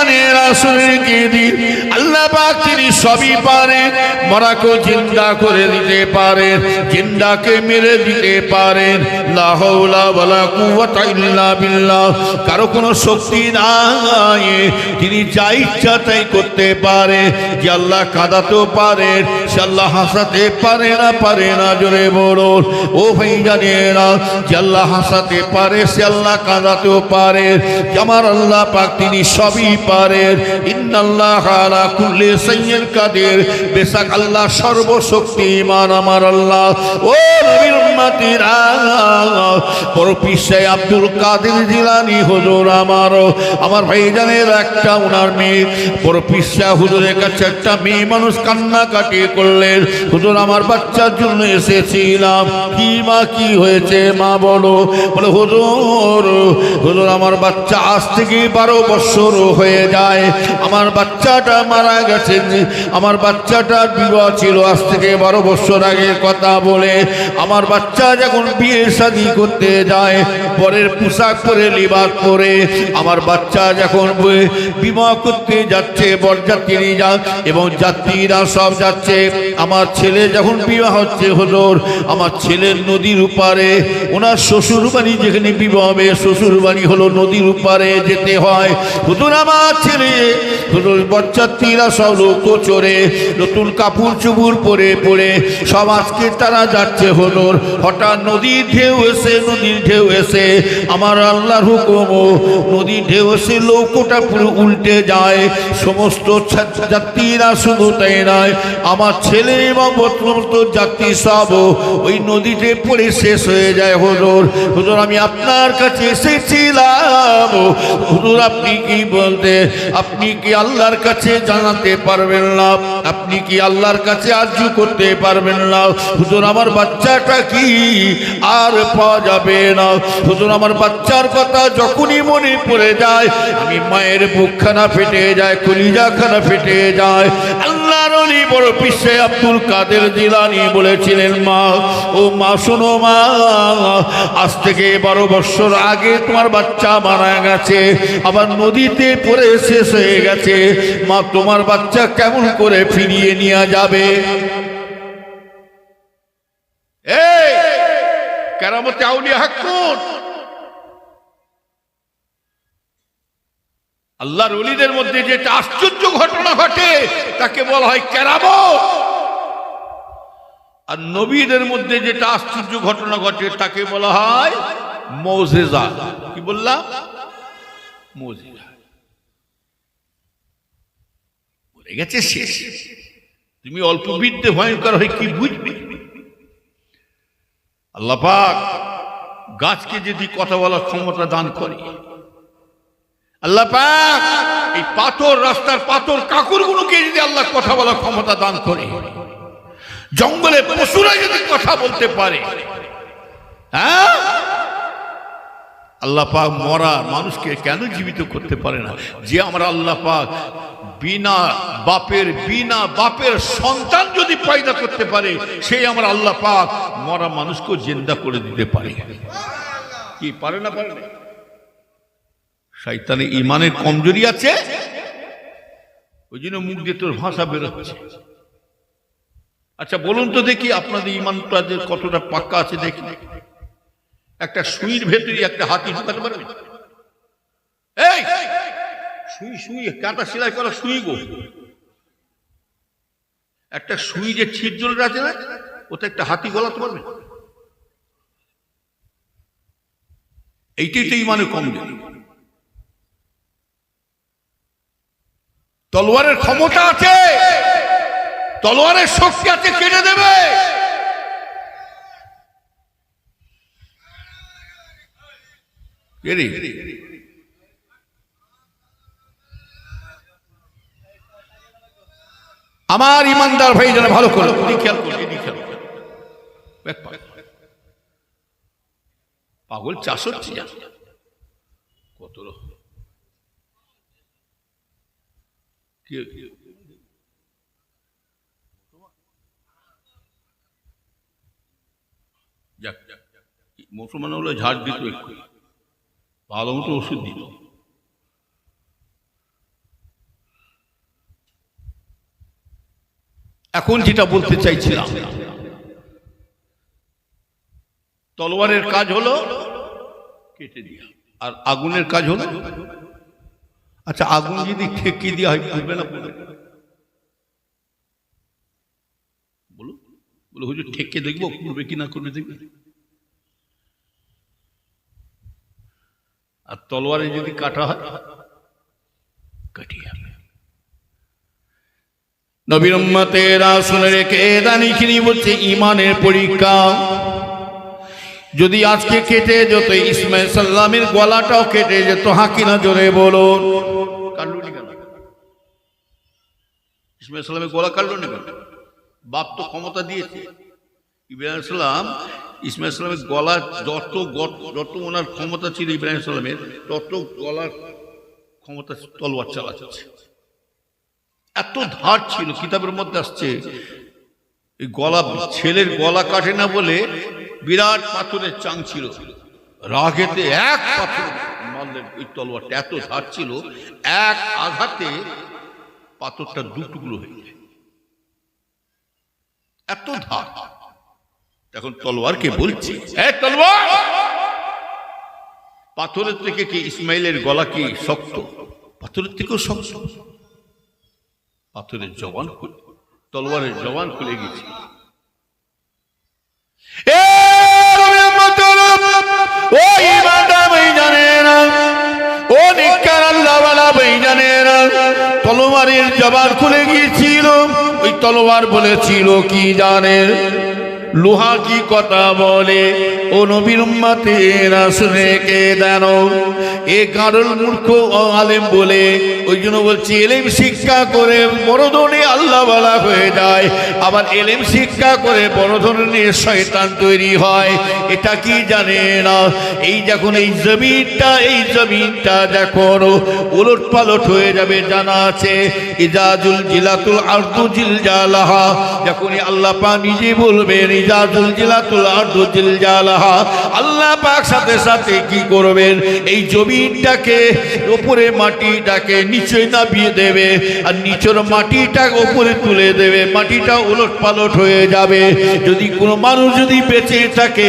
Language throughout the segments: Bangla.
ভাইজানেরা শুনে গিয়ে দিন, আল্লাহ পাক তিনি সবই পারেন। মরাকে জিন্দা করে দিতে পারেন, জিন্দাকে মেরে দিতে পারেন। লা হাওলা ওয়ালা কুওয়াতা ইল্লা বিল্লাহ। কারো কোনো শক্তি নাই, তিনি যা ইচ্ছা তাই করতে পারে। যে আল্লাহ কাঁদাতেও পারেন, সে আল্লাহ হাসাতে পারে না জোরে বলুন ও ভাইজানেরা। যে আল্লাহ হাসাতে পারে, সে আল্লাহ কাঁদাতেও পারে। আমার আল্লাহ পাক তিনি সবই পারেন। ইন্নাল্লাহ আলা কুল্লি শাইইন কাদির। বেশক আল্লাহ সর্বশক্তিমান আমার আল্লাহ। ও নবীর উম্মতিরা, বড় পীর সাহেব আব্দুল কাদের জিলানী হুজুর আমার ভাইজানের একটা ওনার মেয়ে, বড় পীর সাহেব হুজুরের কাছে একটা মেয়ে মানুষ কান্নাকাটি করলেন, হুজুর আমার বাচ্চার জন্য এসেছিলাম। কি মা কি হয়েছে মা বলো? বলে হুজুর আমার বাচ্চা আজ থেকে 12 বছর হয়ে যায়, আমার বাচ্চাটা মারা গেছে। আমার বাচ্চাটার বিবাহ ছিল আজ থেকে 12 বছর আগের কথা বলে। আমার বাচ্চা যখন বিয়ে শাদী করতে যায়, পরের পোশাক পরে লিবাস পরে আমার বাচ্চা যখন বিবাহ করতে যাচ্ছে, বরযাত্রী যা এবং যাত্রীরা সব যাচ্ছে, আমার ছেলে যখন বিবাহ হচ্ছে হুজুর, আমার ছেলের নদীর উপারে, ওনার শ্বশুর বাড়ি যেখানে বিবাহ হবে, শ্বশুর বাড়ি হলো নদীর উপারে যেতে হয়। হুজুর আমার ছেলে হুজুর বরযাত্রীরা সব লোক চড়ে নতুন কাপড় চুপুর পরে পরে সব আজকে তারা যাচ্ছে হুজুর। হঠাৎ নদীর ঢেউ এসে আমার আল্লাহর হুকুম, নদীর ঢেউ এসে নৌকোটা পুরো উল্টে যায়। সমস্ত যাত্রীরা শুধু তাই নয়, আমার ছেলে এবং সমস্ত যাত্রী সব ওই নদীতে পড়ে শেষ হয়ে যায়। হুজুর আমি আপনার কাছে এসেছিলাম, হুজুর আপনি কি বলতে, আপনি কি আল্লাহর কাছে জানাতে পারবেন না? আপনি কি আল্লাহর কাছে আরজু করতে পারবেন না? হুজুর আমার বাচ্চাটা কি আর পাওয়া যাবে না? হুজুর আমার বাচ্চার কথা যখনই মনে পড়ে যায়, আমি মায়ের বুকখানা ফেটে যায়, কলিজাখানা ফেটে যায়। আল্লাহর ওলি বড় পীর সাহেব আব্দুল কাদের জিলানী বলেছিলেন, মা ও মা শোনো মা, আজ থেকে 12 বছর আগে তোমার বাচ্চা মারা গেছে, আবার নদীতে পড়ে শেষ হয়ে গেছে। মা তোমার বাচ্চা কেমন করে ফিরিয়ে নিয়ে যাবে? এই কেরামতে আউলিয়া হাক্কুন, আল্লাহর ওলিদের মধ্যে যেটা আশ্চর্য ঘটনা ঘটে তাকে বলা হয় কেরামত, আর নবীদের মধ্যে যেটা আশ্চর্য ঘটনা ঘটে তাকে বলা হয় মুজিজা। কি বললাম? মুজিজা। বলে গেছে শেষ। তুমি অল্প বিদ্যে ভয়ঙ্কর হয় কি বুঝবে? আল্লাহ পাক গাছকে যদি কথা বলার ক্ষমতা দান করে, আল্লাহ পাক এই পাথর, রাস্তার পাথর কাকুরগুলোকে যদি আল্লাহ কথা বলার ক্ষমতা দান করে, জঙ্গলে পশুরা যদি কথা বলতে পারে, হ্যাঁ, আল্লাহ পাক মরা মানুষকে কেন জীবিত করতে পারে না? যে আমরা আল্লাহ পাক বিনা বাপের সন্তান যদি পয়দা করতে পারে, সেই আমরা আল্লাহ পাক মরা মানুষকে জিন্দা করে দিতে পারে। কি পারে না? পারে না? শয়তানের ঈমানের কমজোরি আছে, ওই জন্য মুখ দিয়ে তোর ভাষা বেরোচ্ছে। আচ্ছা বলুন তো দেখি, আপনাদের ঈমানটা যে কতটা পাক্কা আছে দেখি। একটা সুইর ভেতরে একটা হাতি ঢুকাতে পারবে? এই সুই কাঁটা সেলাই করা সুই গো, একটা সুই যে ছিদ্রটা আছে না, ওতে একটা হাতি গলাতে পারবে? এইটাই তো ঈমানের কমজোরি। তলোয়ারের ক্ষমতা আছে, তলোয়ারের শক্তি আছে, কেটে দেবে। আমার ইমানদার ভাই যেন ভালো করে খেয়াল করে, পাগল চাষ হচ্ছে কত মুসলমান হলে ঝাড় দিত, একটু ভালো মতো ওষুধ দিত। এখন যেটা বলতে চাইছিলাম, তলোয়ারের কাজ হলো কেটে দেওয়া, আর আগুনের কাজ হলো, আচ্ছা আগুন যদি ঠেকে দেওয়া হয় পুড়বে না? পুড়বে? বলো বলো হুজুর, ঠেকে দেখবো পুড়বে কি না করবে দেখবে। আর তলোয়ারে যদি কাটা হয় কাটিয়ে যাবে। নবীর উম্মতেরা শুনে রেখে দানিখিনি বলছে ঈমানের পরীক্ষা। যদি আজকে কেটে যেত ইসমাইল সাল্লামের গলাটাও কেটে যেত, হাকিনা জোরে বলো। কাটলুনি কেন? ইসমাইল সাল্লামের গলা কাটলুনি কেন? বাপ তো ক্ষমতা দিয়েছে। ইব্রাহিম সাল্লাম, ইসমাইল সাল্লামের গলা যত ওনার ক্ষমতা ছিল ইব্রাহিম সাল্লামের, তত গলার ক্ষমতা তলোয়ার চালাচ্ছে। এত ধার ছিল। কিতাবের মধ্যে আসছে এই গলা, ছেলের গলা কাটে না বলে বিরাট পাথরের চাং ছিল, রাগেতে এক পাথর মারলেন। ওই তলোয়ারটা এত ধার ছিল, এক আঘাতে পাথরটা দু টুকরো হয়ে যায়, এত ধার। এখন তলোয়ারকে বলছে, তলোয়ার, পাথরের থেকে কি ইসমাইলের গলা কি শক্ত? পাথরের থেকেও শক্ত। পাথরের জবান খুলে, তলোয়ারের জবান খুলে গেছে। তলোয়ারের জবান খুলে গিয়েছিল। ওই তলোয়ার বলেছিল কি জানেন? লোহা কি কথা বলে? ও নবীর উম্মতেরা শুনে কে দেন? এ কারণ মূর্খ আলেম বলে, ওই জন্য বলছি এলেম শিক্ষা করে বড় ধরনের আল্লাহ ওয়ালা হয়ে যায়, আবার এলেম শিক্ষা করে বড় ধরনের শয়তান তৈরি হয়। এটা কি জানে না? এই যখন এই জমিনটা যখন উলট পালট হয়ে যাবে, জানা আছে ইজাজুল জিলাতুল আরদু জিলজালাহা, যখনই আল্লাহ পাক নিজে বলবেন ইজাজুল জিলাতুল আরদু জিলজালাহা, আল্লাহ পাক সাথে সাথে কি করবেন? এই জমিনটাকে, উপরে মাটিটাকে নিচে নামিয়ে দেবে, আর নিচের মাটিটা উপরে তুলে দেবে। মাটিটা উলট পালট হয়ে যাবে। যদি কোনো মানুষ যদি বেঁচে থাকে,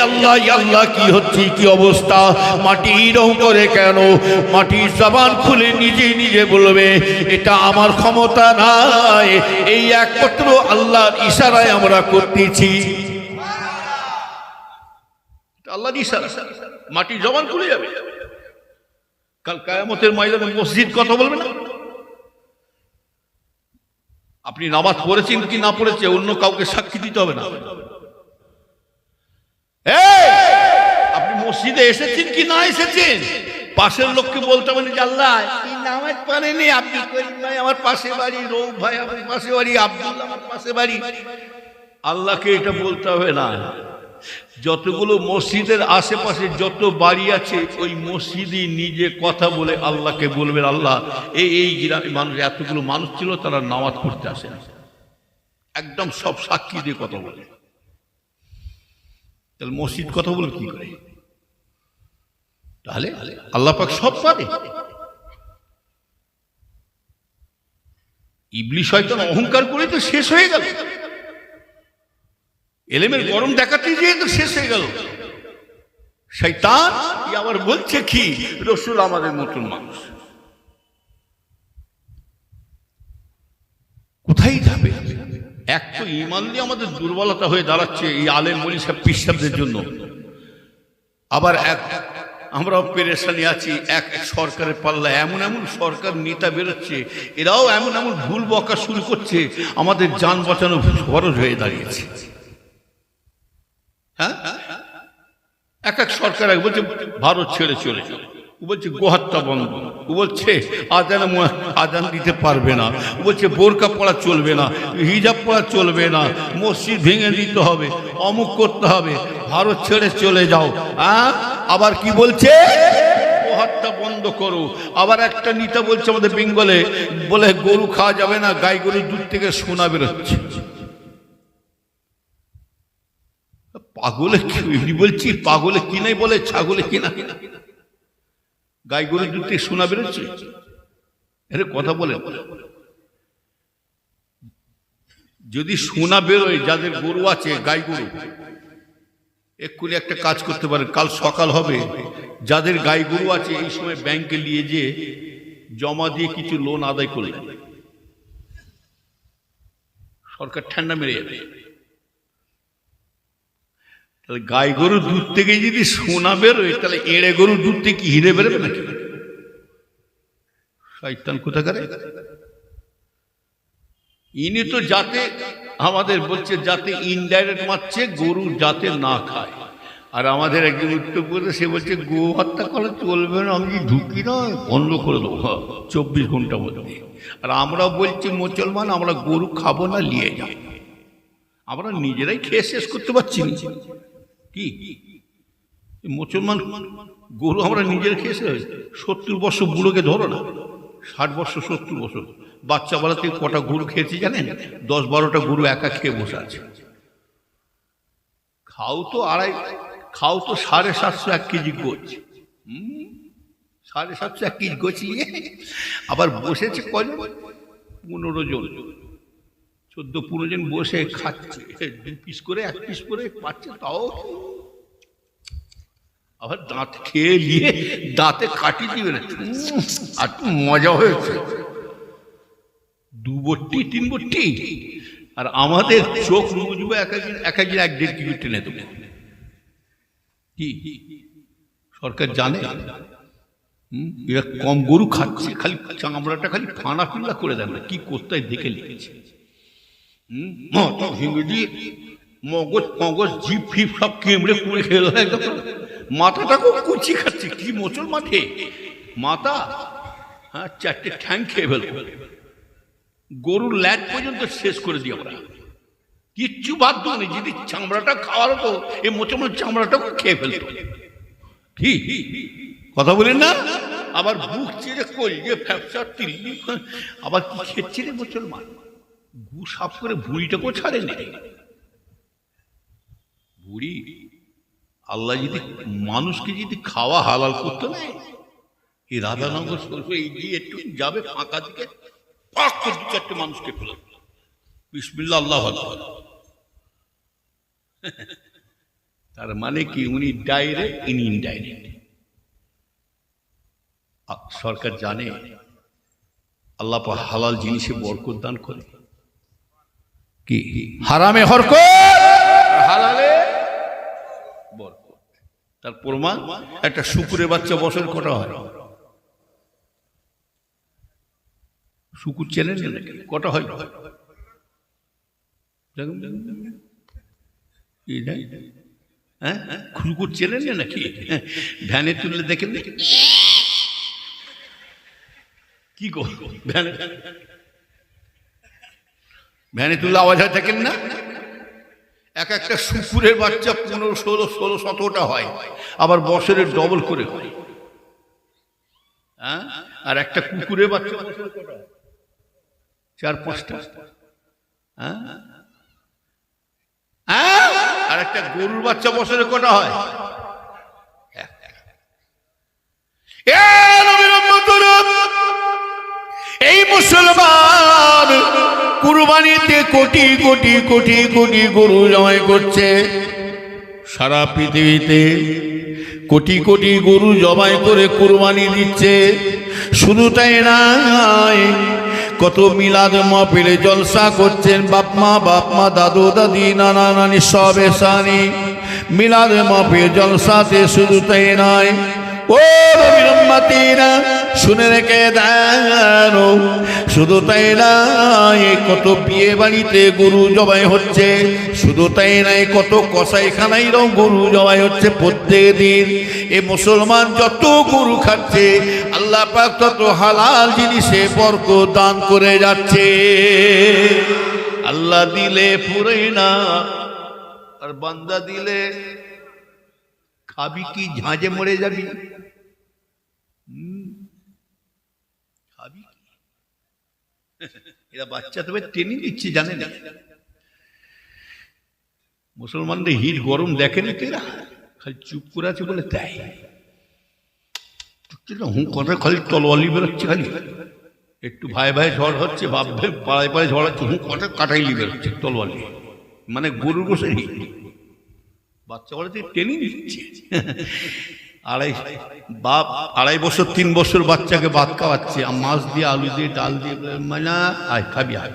আল্লাহ আল্লাহ কি হচ্ছে, কি অবস্থা, মাটি এরকম করে কেন? মাটির জবান খুলে নিজে নিজে বলবে এটা আমার ক্ষমতা নাই, এই একমাত্র আল্লাহর ইশারায় আমরা করতেছি। আল্লাহর ইশারা, মাটির জবান খুলে যাবে। কাল কিয়ামতের ময়দানে মসজিদ কথা বলবে না। আপনি নামাজ পড়েছেন কি না পড়েছে অন্য কাউকে সাক্ষী দিতে হবে না। আপনি মসজিদে এসেছেন কি না এসেছেন পাশের লোককে বলতে হবে যে আল্লাহ নামাজ পড়েনি, আপনি ভাই আমার পাশে বাড়ি, রৌফ ভাই আমার পাশে বাড়ি, আব্দুল্লাহ আমার পাশে বাড়ি। আল্লাহকে এটা বলতে হবে না। যতগুলো মসজিদের আশেপাশে যত বাড়ি আছে, ওই মসজিদই নিজে কথা বলে আল্লাহকে বলবেন আল্লাহ এই গ্রামে মানুষ, এতগুলো মানুষ ছিল, তারা নামাজ পড়তে আসে না। একদম সব সাক্ষী দিয়ে কথা বলে। তাহলে মসজিদ কথা বলে কি করে? তাহলে আল্লাহ পাক সব পারে। ইবলিস শয়তান অহংকার করে তো শেষ হয়ে গেল, এলেমের গরম দেখাতে গিয়ে তো শেষ হয়ে গেল। শয়তান আবার বলছে কি রাসূল আমাদের মতন মানুষ, কোথায় যাবে? এক তো ঈমান নিয়ে আমাদের দুর্বলতা হয়ে দাঁড়াচ্ছে এই আলেম ওলি সাহেব পীর সাহেবদের জন্য, আবার এক আমরাও পেরেশানি আছি। এক সরকারের পাল্লা এমন এমন সরকার নেতা বেরোচ্ছে, এরাও এমন এমন ভুল বকা শুরু করছে, আমাদের যান বাঁচানো খরচ হয়ে দাঁড়িয়েছে। হ্যাঁ, এক এক সরকার বলছে ভারত ছেড়ে চলে যাও, ও বলছে গোহত্যা বন্ধ, ও বলছে আজান দিতে পারবে না, ও বলছে বোরকা পড়া চলবে না, হিজাব পড়া চলবে না, মসজিদ ভেঙে দিতে হবে, অমুক করতে হবে, ভারত ছেড়ে চলে যাও। হ্যাঁ, আবার কি বলছে গোহত্যা বন্ধ করো। আবার একটা নেতা বলছে আমাদের বেঙ্গলে, বলে গরু খাওয়া যাবে না, গাই গরুর দুধ থেকে সোনা বেরোচ্ছে। পাগলে কি বলছি, পাগলে কি নাই বলে ছাগলে কিনা, গাই গরুর দুধ থেকে সোনা বেরোচ্ছে, এর কথা বলে। যদি সোনা বেরোয়, যাদের গরু আছে, গাই গরু, এক্ষুনি একটা কাজ করতে পারে, কাল সকাল হবে, যাদের গাই গরু আছে এই সময় ব্যাংকে নিয়ে যে জমা দিয়ে কিছু লোন আদায় করলে সরকার ঠান্ডা মেরে যাবে। তাহলে গাই গরুর দুধ থেকে যদি সোনা বেরোয়, তাহলে এড়ে গরুর দুধ থেকে কি হিরে বেরোবে নাকি? শয়তান কোথাকারে। ইনি তো যাতে আমাদের বলছে যাতে ইনডাইরেক্ট মারছে, গরু যাতে না খায়। আর আমাদের একজন উত্তর প্রদেশ, সে বলছে গো হত্যা করা চলবে না, আমি ঢুকি না, বন্ধ করে দেবো 24 ঘন্টার মধ্যে। আর আমরা বলছি মুসলমান, আমরা গরু খাবো না, নিয়ে যাই। আমরা নিজেরাই খেয়ে শেষ করতে পারছি না। কি মুসলমান গরু আমরা নিজেরা খেয়ে শেষ। 70 বছর বুড়োকে ধরো না, 60 বছর 70 বছর বাচ্চা বেলা থেকে কটা গরু খেয়েছি জানেন? 10-12টা গরু একা খেয়ে বসে আছে। খাও তো 750 1 কেজি গোছ, 750 1 কেজি গোছ নিয়ে আবার বসেছে কজন? 15 জন, 14-15 জন বসে খাচ্ছে, 2 পিস করে 1 পিস করে পাচ্ছে। তাও আবার দাঁত খেয়ে নিয়ে দাঁতে কাটি দিবে না। আর মজা হয়েছে, 2 বট্টি 3 বট্টি। আর আমাদের চোখ মুজবে এক একদিন 1-1.5 কিলো টেনে দেবো। কি সরকার জানে এরা কম গরু খাচ্ছে, খালি চামড়াটা খালি ফানা ফিল্লা করে দেন না, কি করতে দেখে লিখেছে। মগজ জিপ ফিপ সব কেমড়ে কুড়ে খেয়ে একদম, মাথাটাকেও কুচি খাচ্ছে। কি মুসলমান মাথা, হ্যাঁ 4টে ঠ্যাং খেয়ে ফেল, গরুর ল্যাট পর্যন্ত শেষ করে দিই আমরা, কিচ্ছু বাদ নেই। যদি চামড়াটা খাওয়ার হতো, এই মুসলমান চামড়াটাকে খেয়ে ফেলত। কি কথা বলেন না? আবার বুক চিরে কলজে ফ্যাপসা তিল্লি, আবার কি খেচ্ছে রে মুসলমান? গু সাফ করে ভুঁড়িটাকেও ছাড়ে নেই। ভুঁড়ি আল্লাহ যদি মানুষকে যদি খাওয়া হালাল করতো না, এই রাধানগর সরফে এই দিয়ে একটু যাবে ফাঁকা দিকে, পাক করে 2-4টে মানুষকে ফেলে বিসমিল্লাহ আল্লাহু আকবার। তার মানে কি উনি ডাইরেক্ট, ইনি ইনডাইরেক্ট। সরকার জানে আল্লাহ পাক হালাল জিনিসে বরকত দান করে, কি হারামে হরকত, হালালে বরকত। তার প্রমাণ একটা শুকুরের বাচ্চা বছর কটা হয়? শুকুর চেনেন কটা হয়? হ্যাঁ শুকুর চেনেন নাকি? ভ্যানে তুললে দেখেন কি গো, ভ্যানে তুললে আওয়াজ হয় দেখেন না? এক একটা শুকুরের বাচ্চা 15, 16, 16, 17টা হয়, আবার বছরের ডবল করে হয়। হ্যাঁ, আর একটা কুকুরের বাচ্চা বছরে কটা হয়? 4-5টা। হ্যাঁ, আর একটা গরুর বাচ্চা বছরে কটা হয়? এই মুসলমান কুরবানিতে কোটি কোটি কোটি কোটি গরু জমাই করছে, সারা পৃথিবীতে কোটি কোটি গরু জবাই করে কুরবানি দিচ্ছে। শুধু তাই নয়, কত মিলাদ মাহফিলে জলসা করছেন, বাপ মা দাদু দাদি নানা নানি সব এসানি মিলাদ মাহফিল জলসাতে। শুধু তাই নয়, ও নবীর উম্মতিরা শুনে রেখে দেন, শুধু তাই নয়, কত বিয়ে বাড়িতে গরু জবাই হচ্ছে। শুধু তাই নয়, কত কসাইখানাইরও গরু জবাই হচ্ছে প্রত্যেক দিন। এ মুসলমান যত গরু খাচ্ছে, আল্লাহ পাক তত হালাল জিনিসে বরকত দান করে যাচ্ছে। আল্লাহ দিলে পুরোই না, আর বান্দা দিলে খাবি কি ঝাঁঝে মরে যাবি। খাবি এরা বাচ্চা তবে ট্রেনিং দিচ্ছে, জানে না মুসলমানদের হিট গরম দেখেনি তো, এরা খালি চুপ করে আছে বলে তাই হুঁ কথা, খালি তলোয়ালি বেরোচ্ছে খালি। একটু ভাই ভাই ঝড় হচ্ছে, ভাববে পাড়ায় পাড়ায় ঝড় হচ্ছে, কটা কাটাই লিবে হচ্ছে তলোয়ার নিয়ে, মানে গরুর গোশে বাচ্চা বলে ট্রেনিং দিচ্ছে। আড়াই বছর 3 বছর বাচ্চাকে ভাত খাওয়াচ্ছে, মাছ দিয়ে আলু দিয়ে ডাল দিয়ে, মানে আয় খাবি আয়।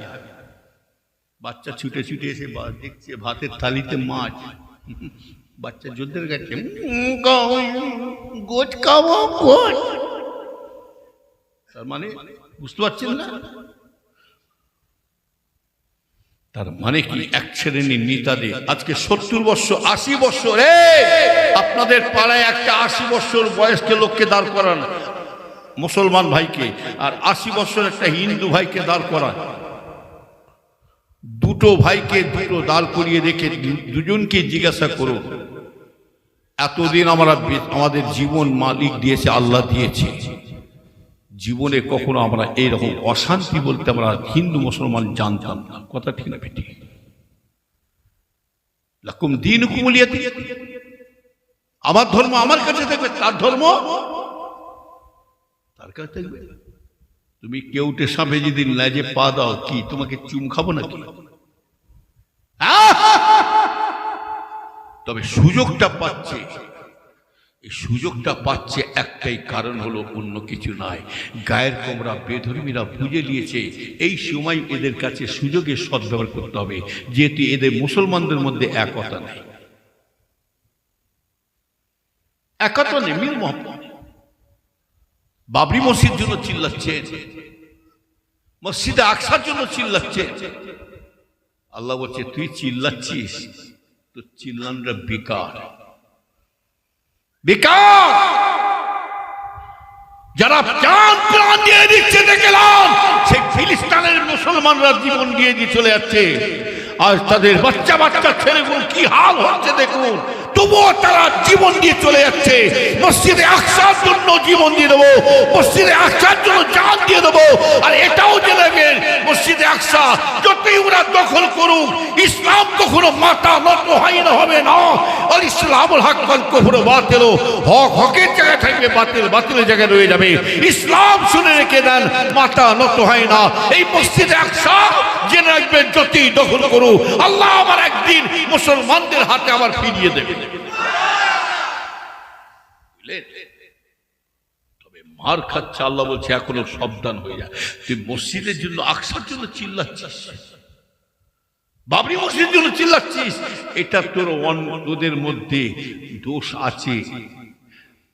বাচ্চা ছুটে ছুটে এসে দেখছে ভাতের থালিতে মাছ, বাচ্চা যুদ্ধের কাছে গোছ খাবো গোছ। তার মানে বুঝতে পারছেন না, তার মানে কি এক শ্রেণীর নেতাদের আজকে 70 বছর 80 বছর, আপনাদের পাড়ায় একটা 80 বছর বয়স্ক লোককে দাঁড় করান মুসলমান ভাইকে, আর 80 বছর একটা হিন্দু ভাইকে দাঁড় করান, দুটো ভাইকে দুটো দাঁড় করিয়ে রেখে দুজনকে জিজ্ঞাসা করো, এতদিন আমরা আমাদের জীবন মালিক দিয়েছে, আল্লাহ দিয়েছে, জীবনে কখনো আমরা এইরকম অশান্তি বলতে আমরা হিন্দু মুসলমান জানতাম না। কথা ঠিক না বেটি? লাকুম দীনুকুম ওয়ালিয়া দীন, আমার ধর্ম আমার কাছে থাকবে, তার ধর্ম তার কাছে থাকবে। তুমি কেউটে সাপে যদি লেজে পা দাও, কি তোমাকে চুম খাবো নাকি? তবে সুযোগটা পাচ্ছে, এই সুযোগটা পাচ্ছে একটাই কারণ হলো, অন্য কিছু নয়, গায়ের কোমরা বেধর্মীরা বুঝে নিয়েছে এই সময় এদের কাছে সুযোগের সদ্ব্যবহার করতে হবে, যেহেতু এদের মুসলমানদের মধ্যে একতা নেই, একতা নেই। মিল মোহাম্মদ বাবরি মসজিদ জন্য চিল্লাচ্ছে, মসজিদে আকসার জন্য চিল্লাচ্ছে। আল্লাহ বলছে তুই চিল্লাচ্ছিস, তো চিল্লানটা বেকার, বেকার। যারা জান প্রাণ দিয়ে দিচ্ছে দেখলাম, সেই ফিলিস্তিনের মুসলমানরা জীবন দিয়ে দিয়ে চলে যাচ্ছে, আজ তাদের বাচ্চা বাচ্চা ছেলেগুলো কি হাল হচ্ছে দেখুন, তবুও তারা জীবন দিয়ে চলে যাচ্ছে। মসজিদে আকসার জন্য জীবন দিয়ে দেবো, মসজিদে আকসার জন্য জান দিয়ে দেবো। আর এটাও জেনেবেন, মসজিদে আকসা যতই ওরা দখল করুক, ইসলাম কখনো মাথা নত হয় না, হবে না। আর ইসলামুল হক ওয়াল কুফরু বাতিল, হক হকের জায়গায় থাকবে, বাতিল বাতিলের জায়গায় রয়ে যাবে। ইসলাম শুনে রেখে দেন, মাথা নত হয় না। এই মসজিদে আকসা জেনে রাখবেন, যতই দখল করুক, আল্লাহ আমার একদিন মুসলমানদের হাতে আবার ফিরিয়ে দেবে। তবে মার খাচ্ছে, আল্লাহ বলছে এখনো সাবধান হয়ে যায়। তুই মসজিদের জন্য আকসার জন্য চিল্লাচ্ছিস, বাবরি মসজিদের জন্য চিল্লাচ্ছিস, এটা তোর তোদের মধ্যে দোষ আছে,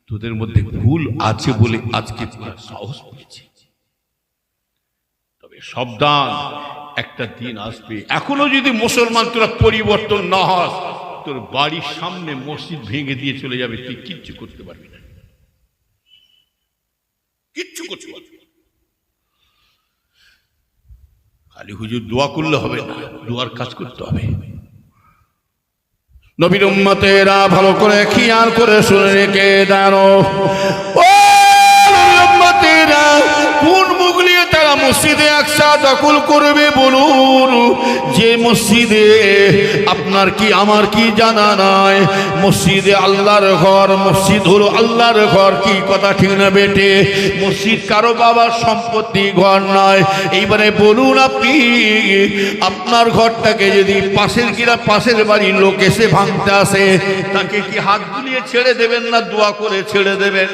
তোদের মধ্যে ভুল আছে বলে আজকে তোরা সাহস পেয়েছি। তবে সাবধান, একটা দিন আসবে, এখনো যদি মুসলমান তোরা পরিবর্তন না হস, তোর বাড়ির সামনে মসজিদ ভেঙে দিয়ে চলে যাবে, তুই কিচ্ছু করতে পারবি না, কিচ্ছু করতে পারবি না। খালি হুজুর দোয়া করলে হবে না, দোয়ার কাজ করতে হবে। নবীর উম্মতেরা ভালো করে খেয়াল করে শুনে রেখে দাঁড়ো, ও নবীর উম্মতেরা, কোন মুগলিয়ে তারা মসজিদে আকসা দখল করবে বলুন? যে মসজিদে আপনার কি আমার কি জানা নাই, মসজিদে আল্লাহর ঘর, মসজিদ হলো আল্লাহর ঘর, কি কথা ঠিক না বেটে? মসজিদ কারো বাবার সম্পত্তি ঘর নয়। এইবারে বলুন, আপনি আপনার ঘরটাকে যদি পাশের বাড়ির লোক এসে ভাঙতে আসে, তাকে কি হাত বুলিয়ে ছেড়ে দেবেন না দোয়া করে ছেড়ে দেবেন?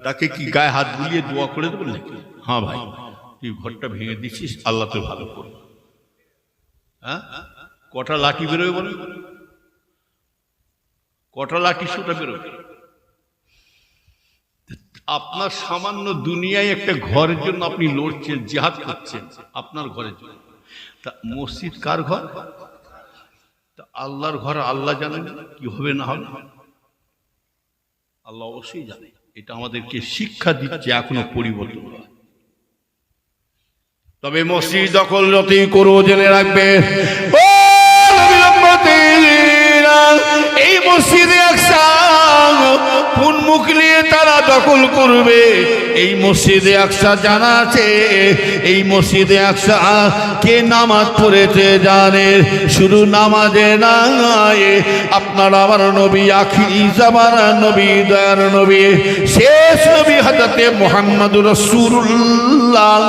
তাকে কি গায়ে হাত বুলিয়ে দোয়া করে দেবেন নাকি? হ্যাঁ ভাই, তুই ঘরটা ভেঙে দিচ্ছিস, আল্লাহ তো ভালো করবে। হ্যাঁ, কটা লাঠি বেরোবে বলে, কটা লাঠি সোটা বেরোবে? আপনার সামান্য দুনিয়ায় একটা ঘরের জন্য আপনি লড়ছেন, জিহাদ করছেন, আপনার ঘরের জন্য। তা মসজিদ কার ঘর? তা আল্লাহর ঘর, আল্লাহ জানেন কি হবে না হবে, আল্লাহ অবশ্যই জানে। এটা আমাদেরকে শিক্ষা দিচ্ছে, এখনো পরিবর্তন হয়। তবে মসজিদ দখল যতই করো, জেনে রাখবে এই মসজিদে আকসা কোন মুখ নিয়ে তারা দখল নকল করবে। এই মসজিদে আকসা জানা আছে, এই মসজিদে আকসা কে নামাজ পড়েছে জানে, শুধু নামাজে নয়, আপনার আমার নবী আখিরি জামানার নবী, দয়ার নবী, শেষ নবী হযরতে মুহাম্মদুর রাসূলুল্লাহ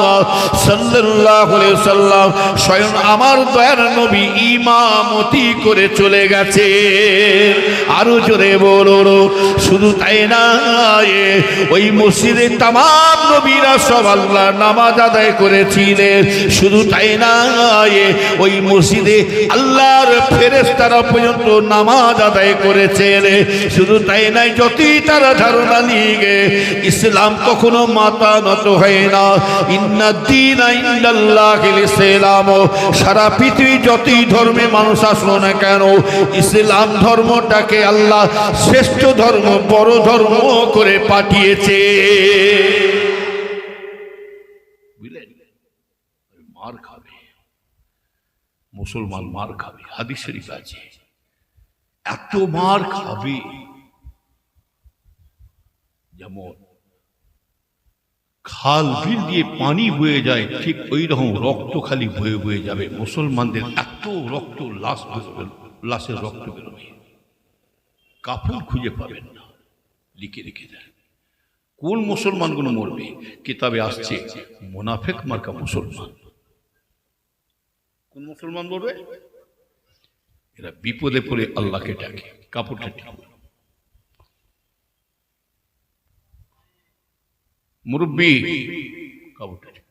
সাল্লাল্লাহু আলাইহি সাল্লাম স্বয়ং আমার দয়ার নবী ইমামতি করে চলে গেছে। আরো জোরে বলো, শুধু তাই না, ওই মসজিদে তামাম নবীরা সব আল্লাহ নামাজ আদায় করেছিলেন। শুধু তাই না, ওই মসজিদে আল্লাহর ফেরেশতারা পর্যন্ত নামাজ আদায় করেছেন। শুধু তাই নাই, যতই তারা ধারণা নিয়ে গে, ইসলাম কখনো মাথা নত হয় না। ইন্নাদ-দীনা ইনদাল্লাহিল ইসলাম। সারা পৃথিবী যতই ধর্মে মানুষ আসলো না কেন, ইসলাম ধর্মটাকে আল্লাহ শ্রেষ্ঠ ধর্ম, বড় ধর্ম করে পাঠিয়েছে। বুঝলেন? মার খাবে মুসলমান, মার খাবে, হাদিস শরীফ আছে। এত মার খাবে, যেমন খাল বিল দিয়ে পানি বয়ে যায়, ঠিক ওই রকম রক্ত খালি বয়ে বয়ে যাবে। মুসলমানদের এত রক্ত, লাশের রক্ত বেরোবে, কাপড় খুঁজে পাবেন না, লিখে রেখে দেন। কোন মুসলমানগুলো মরবে? কিতাবে আসছে মুনাফিক মার্কা মুসলমান। কোন মুসলমান মরবে? এরা বিপদে পড়ে আল্লাহকে ডাকে, কাপড়টা ঠিক মুরব্বী, কাপড়টা ঠিক।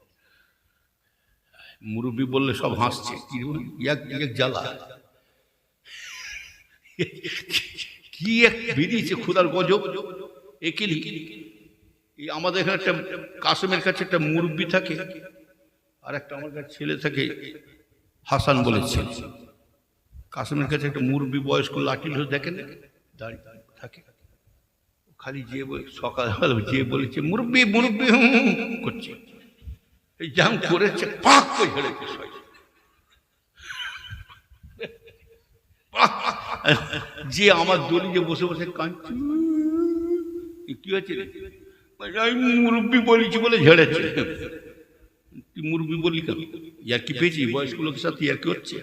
মুরব্বী বললে সব হাসছে, এক জ্বালা, কি এক বেরিয়েছে খোদার গজব। একেলি এই আমাদের এখানে একটা কাসেমের কাছে একটা মুরব্বী থাকে, আর একটা আমার কাছে ছেলে থাকে হাসান বলেছে। কাসেমের কাছে একটা মুরব্বী বয়স্ক লাঠি দেখেন, দাঁড়িয়ে থাকে, খালি যে সকালবেলা যে বলেছে মুরব্বী মুরব্বী করছে, এই জাম করেছে, পাক করে ঝেড়েছে। যে আমার দড়ি যে বসে বসে কাঁদছে, কি হয়েছে? আমি মুরব্বী বলেছি বলে ঝেড়েছে। তুই মুরব্বী বললি কেন? ইয়ার কি পেয়েছি? বয়স্ক লোকের সাথে ইয়ার কি হচ্ছে?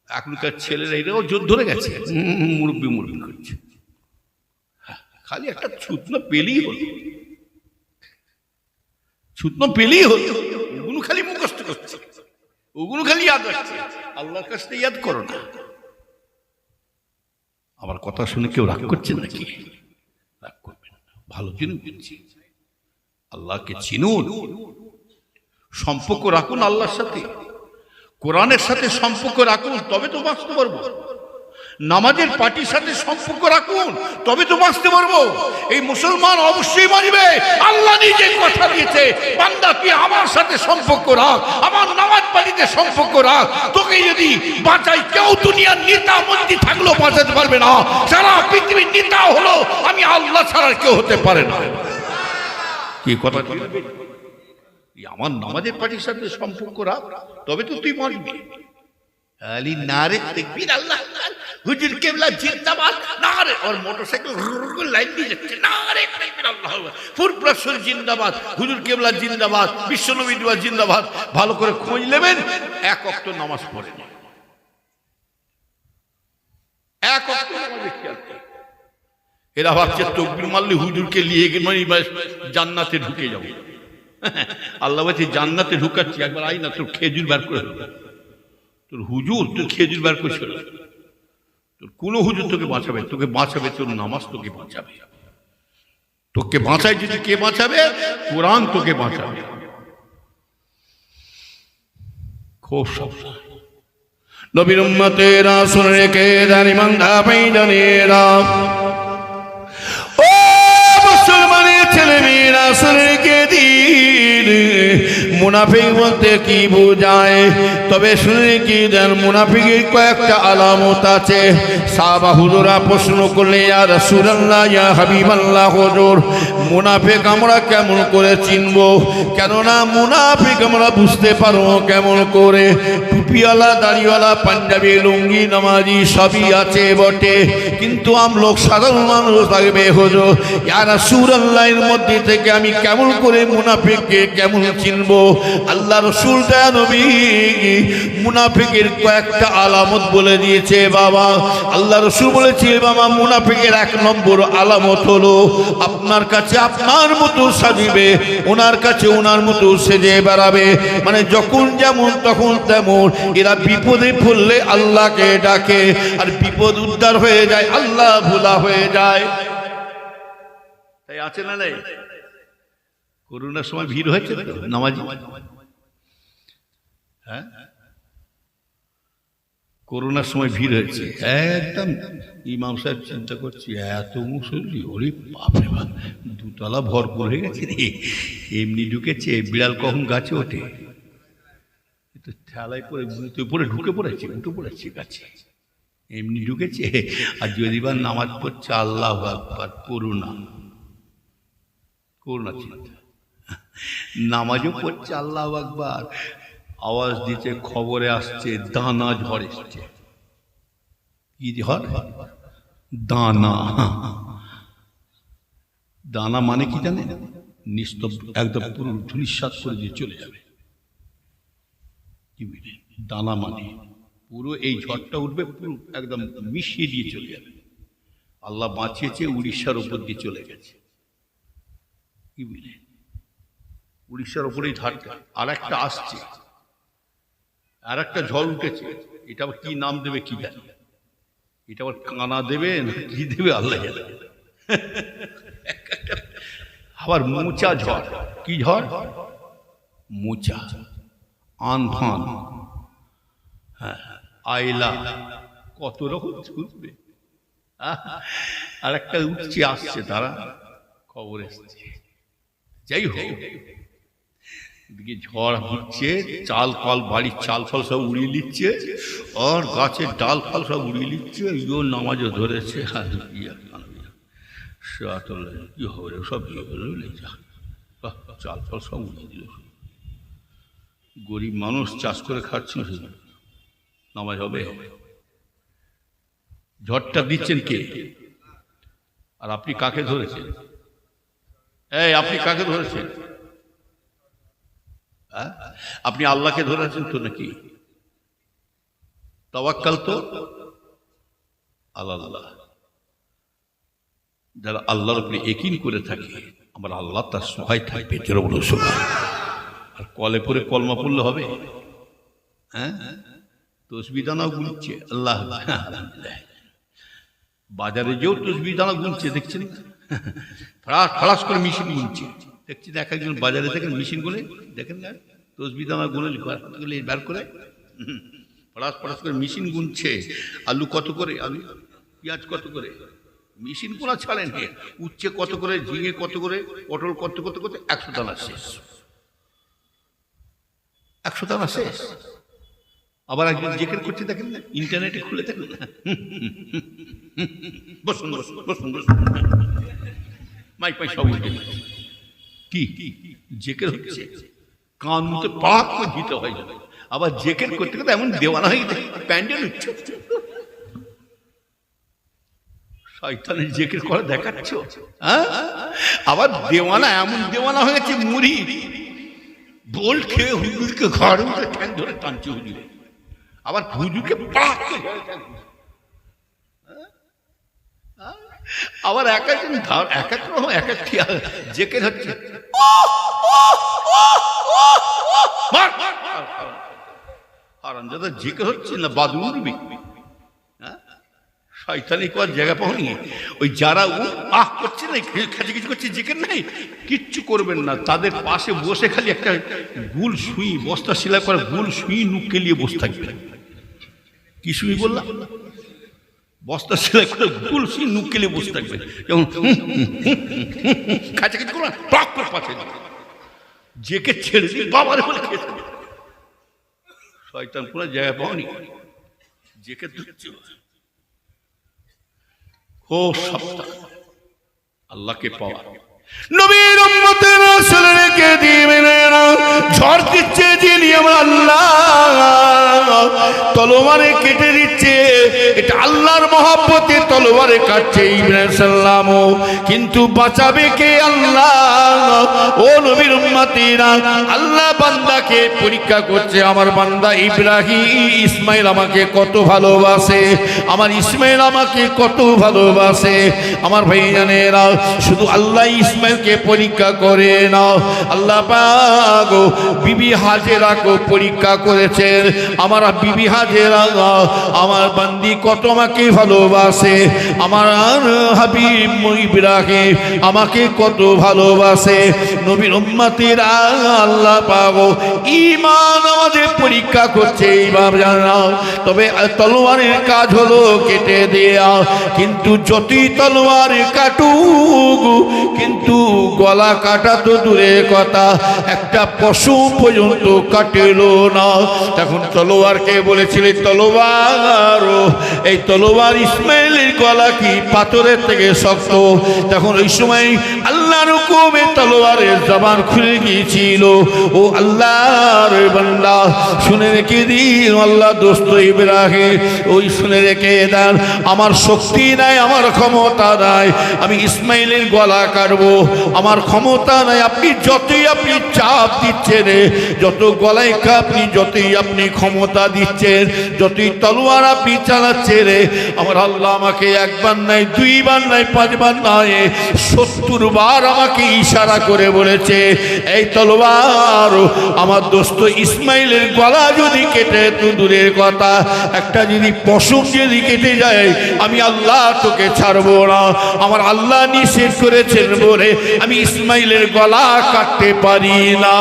এখনকার ছেলেরা এরাও জোর ধরে গেছে, মুরব্বী মুরব্বী করছে। খালি একটা ছুতনা পেলেই হলো, ছুতনা পেলেই হলো। ওগুলো খালি মুখস্থ করছে, ওগুলো খালি ইয়াদ রাখছে। আল্লাহর কাছে ইয়াদ করো না। আমার কথা শুনে কেউ রাগ করছে নাকি? রাগ করবেন না, ভালো জন্য বলছি। আল্লাহকে চিনুন, সম্পর্ক রাখুন আল্লাহর সাথে, কোরআনের সাথে সম্পর্ক রাখুন, তবে তো বাঁচতে পারবো। নামাজের পার্টির সাথে সম্পর্ক রাখুন, তবে তো বাঁচতে পারবো। এই মুসলমান অবশ্যই বাঁচবে। আল্লাহ নিজে কথা দিয়েছে, বান্দা তুই আমার সাথে সম্পর্ক রাখ, আমার নামাজ পার্টিতে সম্পর্ক রাখ, তোকে যদি বাঁচাই, কেউ দুনিয়ার নেতা মন্ত্রী থাকলেও বাঁচাতে পারবে না। সারা পৃথিবীর নেতা হলো আমি আল্লাহ ছাড়া কেউ হতে পারে না। কি কথা? আমার নামাজের পার্টির সাথে সম্পর্ক রাখ, তবে তো তুই বাঁচবি। আলী নারে তাকবীর, আল্লাহ হুজুর কেবলা জিন্দাবাদ, নারে, আর মোটরসাইকেল লাইন দিয়ে যাচ্ছে, নারে তাকবীর, আল্লাহু আকবার, ফুরপ্রাসুর জিন্দাবাদ, হুজুর কেবলা জিন্দাবাদ, বিশ্বনবী দোয়া জিন্দাবাদ। ভালো করে খোঁজ নেবেন, এক ওয়াক্ত নামাজ পড়ে না, এক ওয়াক্ত নামাজে খেয়াল করে। এরা ভাবছে তাকবীর মারলে হুজুরকে নিয়ে গিয়ে জান্নাতে ঢুকে যাবো। আল্লাহ বলছে জান্নাতে ঢুকাচ্ছি, একবার আই না, তোর খেজুর বার করে দেবো। তোর হুজুর তোর খেজুর বার করছিল, তোর কোন হুজুর তোকে বাঁচাবে? তোকে বাঁচাবে তোর নামাজ, তোকে বাঁচাবে। তোকে বাঁচায় যদি কে বাঁচাবে? কোরআন তোকে বাঁচাবে। খুব সাবধান। নবীর উম্মতেরা শুনে রেখে দেন, ইমানদার ভাইজানেরা, ও মুসলমানের ছেলে মেয়েরা শুনে রেখে দিন, মুনাফিক বলতে কি বোঝায়? তবে শুনে কি দেন, মুনাফিকের কয়েকটা আলামত আছে। সাহাবা হুজুরা প্রশ্ন করলে, ইয়া রাসূলুল্লাহ, ইয়া হাবিবাল্লাহ হুজুর, মুনাফিক আমরা কেমন করে চিনব? কেননা মুনাফিক আমরা বুঝতে পারবো কেমন করে? টুপিওয়ালা, দাড়িওয়ালা, পাঞ্জাবি, লুঙ্গি, নামাজি সবই আছে বটে, কিন্তু লোক সাধারণ মানুষ থাকবে হুজুর। ইয়া রাসূলুল্লাহ, এর মধ্যে থেকে আমি কেমন করে মুনাফিককে কেমন চিনব? আল্লাহ রাসূল দয়া নবী মুনাফিকের কয়েকটা আলামত বলে দিয়েছে বাবা। আল্লাহ রাসূল বলেছে বাবা, মুনাফিকের 1 নম্বর আলামত হলো আপনার কাছে আপনার মতো সাজিবে, ওনার কাছে ওনার মতো সেজে বেড়াবে। মানে যখন যেমন তখন তেমন। এরা বিপদে পড়লে আল্লাহকে ডাকে, আর বিপদ উদ্ধার হয়ে যায়, আল্লাহ ভোলা হয়ে যায়। তাই আছে না নাই? করোনার সময় ভিড় হয়েছে তো নামাজি, হ্যাঁ করোনার সময় ভিড় হয়েছে একদম। ইমাম সাহেব চিন্তা করছি, এত মুসল্লি, ওরে বাপরে বাপ, 2 তলা ভরপুর হয়ে গেছে রে। এমনি ঢুকেছে, বিড়াল কখন গাছে ওঠে, তো ঠেলায় পরে উপরে ঢুকে পড়েছে, উঠে পড়েছে গাছে, এমনি ঢুকেছে। আর যদি বা নামাজ পড়ছে আল্লাহু আকবার, করোনা করোনা চিন্তা, নামাজও পড়ছে আল্লাহু আকবার, আওয়াজ দিচ্ছে, খবরে আসছে দানা ঝড় এসছে। কি ঝড়? দানা। দানা মানে কি জানে? নিস্তব্ধ, একদম পুরো ধূলিসাৎ করে দিয়ে চলে যাবে। কি বুঝলেন? দানা মানে পুরো এই ঝড়টা উঠবে, পুরো একদম মিশিয়ে দিয়ে চলে যাবে। আল্লাহ বাঁচিয়েছে, উড়িষ্যার উপর দিয়ে চলে গেছে। কি বুঝলেন? উড়িষ্যার উপরেই ধারটা। আর একটা আসছে, আর একটা ঝড় উঠেছে। এটা আবার কি নাম দেবে কি জানি, এটা আবার কানা দেবে না কি দেবে আল্লাহ জানে। আবার মোচা ঝড়। কি ঝড়? মোচা, আনফান, হ্যাঁ, আইলা, কত রকম ছুটবে। আর একটা উঠছে, আসছে, তারা খবর এসছে। যাই হোক, দিকে ঝড় হচ্ছে, চাল ফাল, বাড়ির চাল ফাল সব উড়িয়ে নিচ্ছে, আর গাছের ডাল ফাল সব উড়িয়ে নিচ্ছে। ইও নামাজও ধরেছে, কি হবে সব চাল ফাল সব উড়িয়ে দিল। গরিব মানুষ চাষ করে খাচ্ছিল, নামাজ হবে? ঝড়টা দিচ্ছেন কে? আর আপনি কাকে ধরেছেন? এই আপনি কাকে ধরেছেন? আপনি আল্লাহকে ধরেছেন তো নাকি? তাওয়াক্কাল তো আল্লাহ। যারা আল্লাহর উপরে ইয়াকিন করে থাকে, আমার আল্লাহ তার সহায় থাকবে। জোরে বলো সুবহানাল্লাহ। আর কলে পরে কলমা পড়লে হবে? হ্যাঁ, তসবিহ দানাও গুনছে আল্লাহ। আলহামদুলিল্লাহ, বাজারে যেও তসবিহ দানা গুনছে, দেখছেন? ফড়াস ফড়াস করে মেশিন গুনছে, দেখছি। এক একজন বাজারে দেখেন মেশিন গুনে, দেখেন না তসবিহ দানা গুনে বার করে, ফড়াস ফড়াস করে মেশিন গুনছে। আলু কত করে, আলু পেঁয়াজ কত করে, মেশিন গুনা ছাড়েন। উচ্ছে কত করে, ঝিঙে কত করে, পটল কত কত কত, 100 দানা শেষ। 100 দানা শেষ। আবার একজন জিকির করছে, দেখেন না, ইন্টারনেটে খুলে দেখেন না, বসুন বসুন বসুন বসুন, মাইক পাই সব উঠে কি জিকির হচ্ছে, কান মতো পাক করে দিতে হয়। আবার জিকির করতে করতে এমন দেওয়ানা হয়ে গেছে, প্যান্ডেল হচ্ছে। শয়তানের জিকির করে দেখাচ্ছ, হ্যাঁ? আবার দেওয়ানা, এমন দেওয়ানা হয়ে গেছে, মুড়ি বোল খেয়ে হুজুরকে ঘরে উঠে ঠ্যাং ধরে টানছে হুজুরে। আবার হুজুরকে পাক, আবার এক একজন এক এক রকম এক এক জেকের হচ্ছে। হারামজাদা জেকের হচ্ছে না বাদু উঠবি। শয়তানি করার জায়গা পাওনি। ওই যারা আহ করছে না, খেঁচাখেচি করছে, জেকের নাই, কিচ্ছু করবেন না। তাদের পাশে বসে খালি একটা গুল সুই, বস্তা সেলাই করা গুল সুই নুকে নিয়ে বসে থাকবে। কি সুই বললাম? বস্তা সেলাই করে গুল সুই নুকে নিয়ে বসে থাকবে। যেমন খেঁচাখেচি করবেন, টক করে পাশে যেকে ছেড়ে দিই বাবার বলে খেয়েছে শয়তান পুরো জায়গা পাওনি যেকে ধরছিল ও সপ্তাহ আল্লাহকে পাওয়া নবীর উম্মতের রাসূল রেখে দিবেন না ঝড় দিচ্ছে যিনি আমার আল্লাহ তলোয়ারে কেটে দিচ্ছে এটা আল্লাহর মহব্বতে তলোয়ারে কাটছে ইব্রাহিম সাল্লাম কিন্তু বাঁচাবে কে আল্লাহ ও নবীর উম্মতেরা আল্লাহ বান্দাকে পরীক্ষা করছে আমার বান্দা ইব্রাহিম ইসমাইল আমাকে কত ভালোবাসে আমার ইসমাইল আমাকে কত ভালোবাসে আমার ভাইজানেরা শুধু আল্লাহ ইসমাইলকে পরীক্ষা করে না আল্লাহ পাক বিবি হাজেরাকে পরীক্ষা করেছেন আমার বিবি হাজেরা আমার বান্দি কত আমাকে ভালোবাসে আমার হাবিব ইব্রাহিম আমাকে কত ভালোবাসে নবীর উম্মতেরা আল্লাহ পাক ঈমান আমাদের পরীক্ষা করছে এইভাবে জানা তবে তলোয়ারের কাজ হলো কেটে দেয়া কিন্তু যতই তলোয়ার কাটুক কিন্তু গলা কাটা তো দূরের কথা একটা পশু পর্যন্ত কাটেলো না তখন তলোয়ারকে বলেছিলেন তলোয়ার এই তলোয়ার ইসমাইলের গলা কি পাথরের থেকে শক্ত তখন ওই সময় আল্লাহর হুকুমে তলোয়ারের জবান খুলে গিয়েছিল ও আল্লাহর বান্দা শুনে রেখে দিন আল্লাহ দোস্ত ইব্রাহিম ওই শুনে রেখে দেন আমার শক্তি নাই আমার ক্ষমতা নাই আমি ইসমাইলের গলা কাটবো আমার ক্ষমতা নাই আপনি যতই আপনি চাপ দিচ্ছেন যত গলায় আপনি যতই আপনি ক্ষমতা দিচ্ছেন যতই তলোয়ার আপনি চালাচ্ছেন আমার আল্লাহ আমাকে একবার নাই দুইবার নাই পাঁচবার নাই 70 বার আমাকে ইশারা করে বলেছে এই তলোয়ার আমার দোস্ত ইসমাইলের গলা যদি কেটে তো দূরের কথা একটা যদি পশম যদি কেটে যায় আমি আল্লাহ তোকে ছাড়বো না আমার আল্লাহ নিষেধ করেছেন বলে আমি ইসমাইলের গলা কাটতে পারি না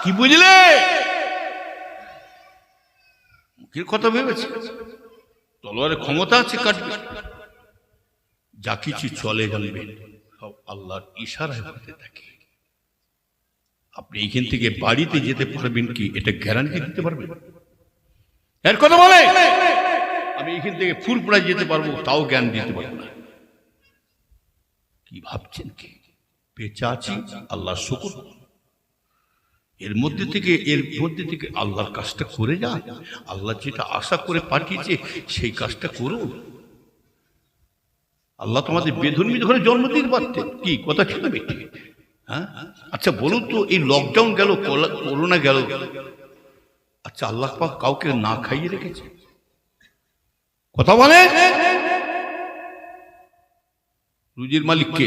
কি বুঝলে মুখের কথা ভেবেছে তলোয়ারের ক্ষমতা আছে কাটবে যা কিছু চলে যাবে সব আল্লাহর ইশারায় হতে থাকে আপনি এইখান থেকে বাড়িতে যেতে পারবেন কি এটা গ্যারান্টি দিতে পারবেন এর কথা বলে আমি এইখান থেকে ফুলপুরায় যেতে পারবো তাও জ্ঞান দিতে পারবো না কি ভাবছেন কি বেঁচে আছি আল্লাহ শুকর এর মধ্যে থেকে আল্লাহর কাজটা করে যান আল্লাহ যেটা আশা করে পাঠিয়েছে সেই কাজটা করুন আল্লাহ তোমাদের বেধর্মী ধরে জন্ম দিতে পারতেন কি কথা ছিল বেটি হ্যাঁ আচ্ছা বলুন তো এই লকডাউন গেল করোনা গেল আচ্ছা আল্লাহ পাক কাউকে না খাইয়ে রেখেছে কথা বলে রুজির মালিক কে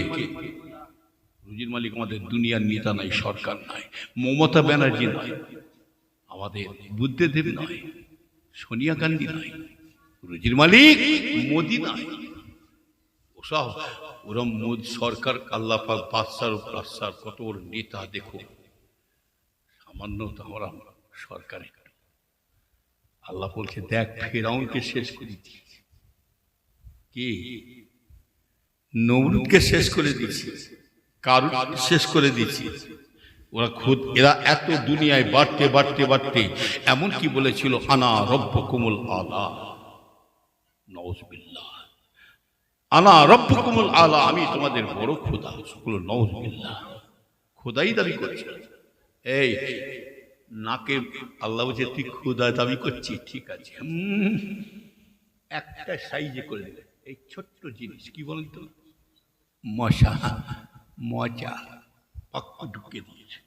রুজির মালিক আমাদের দুনিয়ার নেতা নাই সরকার নাই মমতা ব্যানার্জি নয় আমাদের বুদ্ধদেব নয় সোনিয়া গান্ধী নয় রুজির মালিক মোদি নয় ওসব ওরম মোদি সরকার আল্লাহ পাক বাদশার কত ওর নেতা দেখো সামান্য তো আমরা সরকারে আল্লাহ বলছে দেখ ফেরাউনকে শেষ করে দিয়েছে কে নমরুদকে শেষ করে দিয়েছে কারুন শেষ করে দিয়েছে এরা এত দুনিয়ায় বাড়তে এমন কি বলেছিল আনা রব্বুকুমুল আলা নাউযুবিল্লাহ আনা রব্বুকুমুল আলা আমি তোমাদের বড় খোদা সকল নাউযুবিল্লাহ খোদাই দাবি করছে এই নাকে আল্লাহ বলছে তুই খোদা দাবি করছিস ঠিক আছে একটা সাইজে করে দিলে এই ছোট্ট জিনিস কি বলেন তো মজা পাক্কু ঢুকে দিয়েছে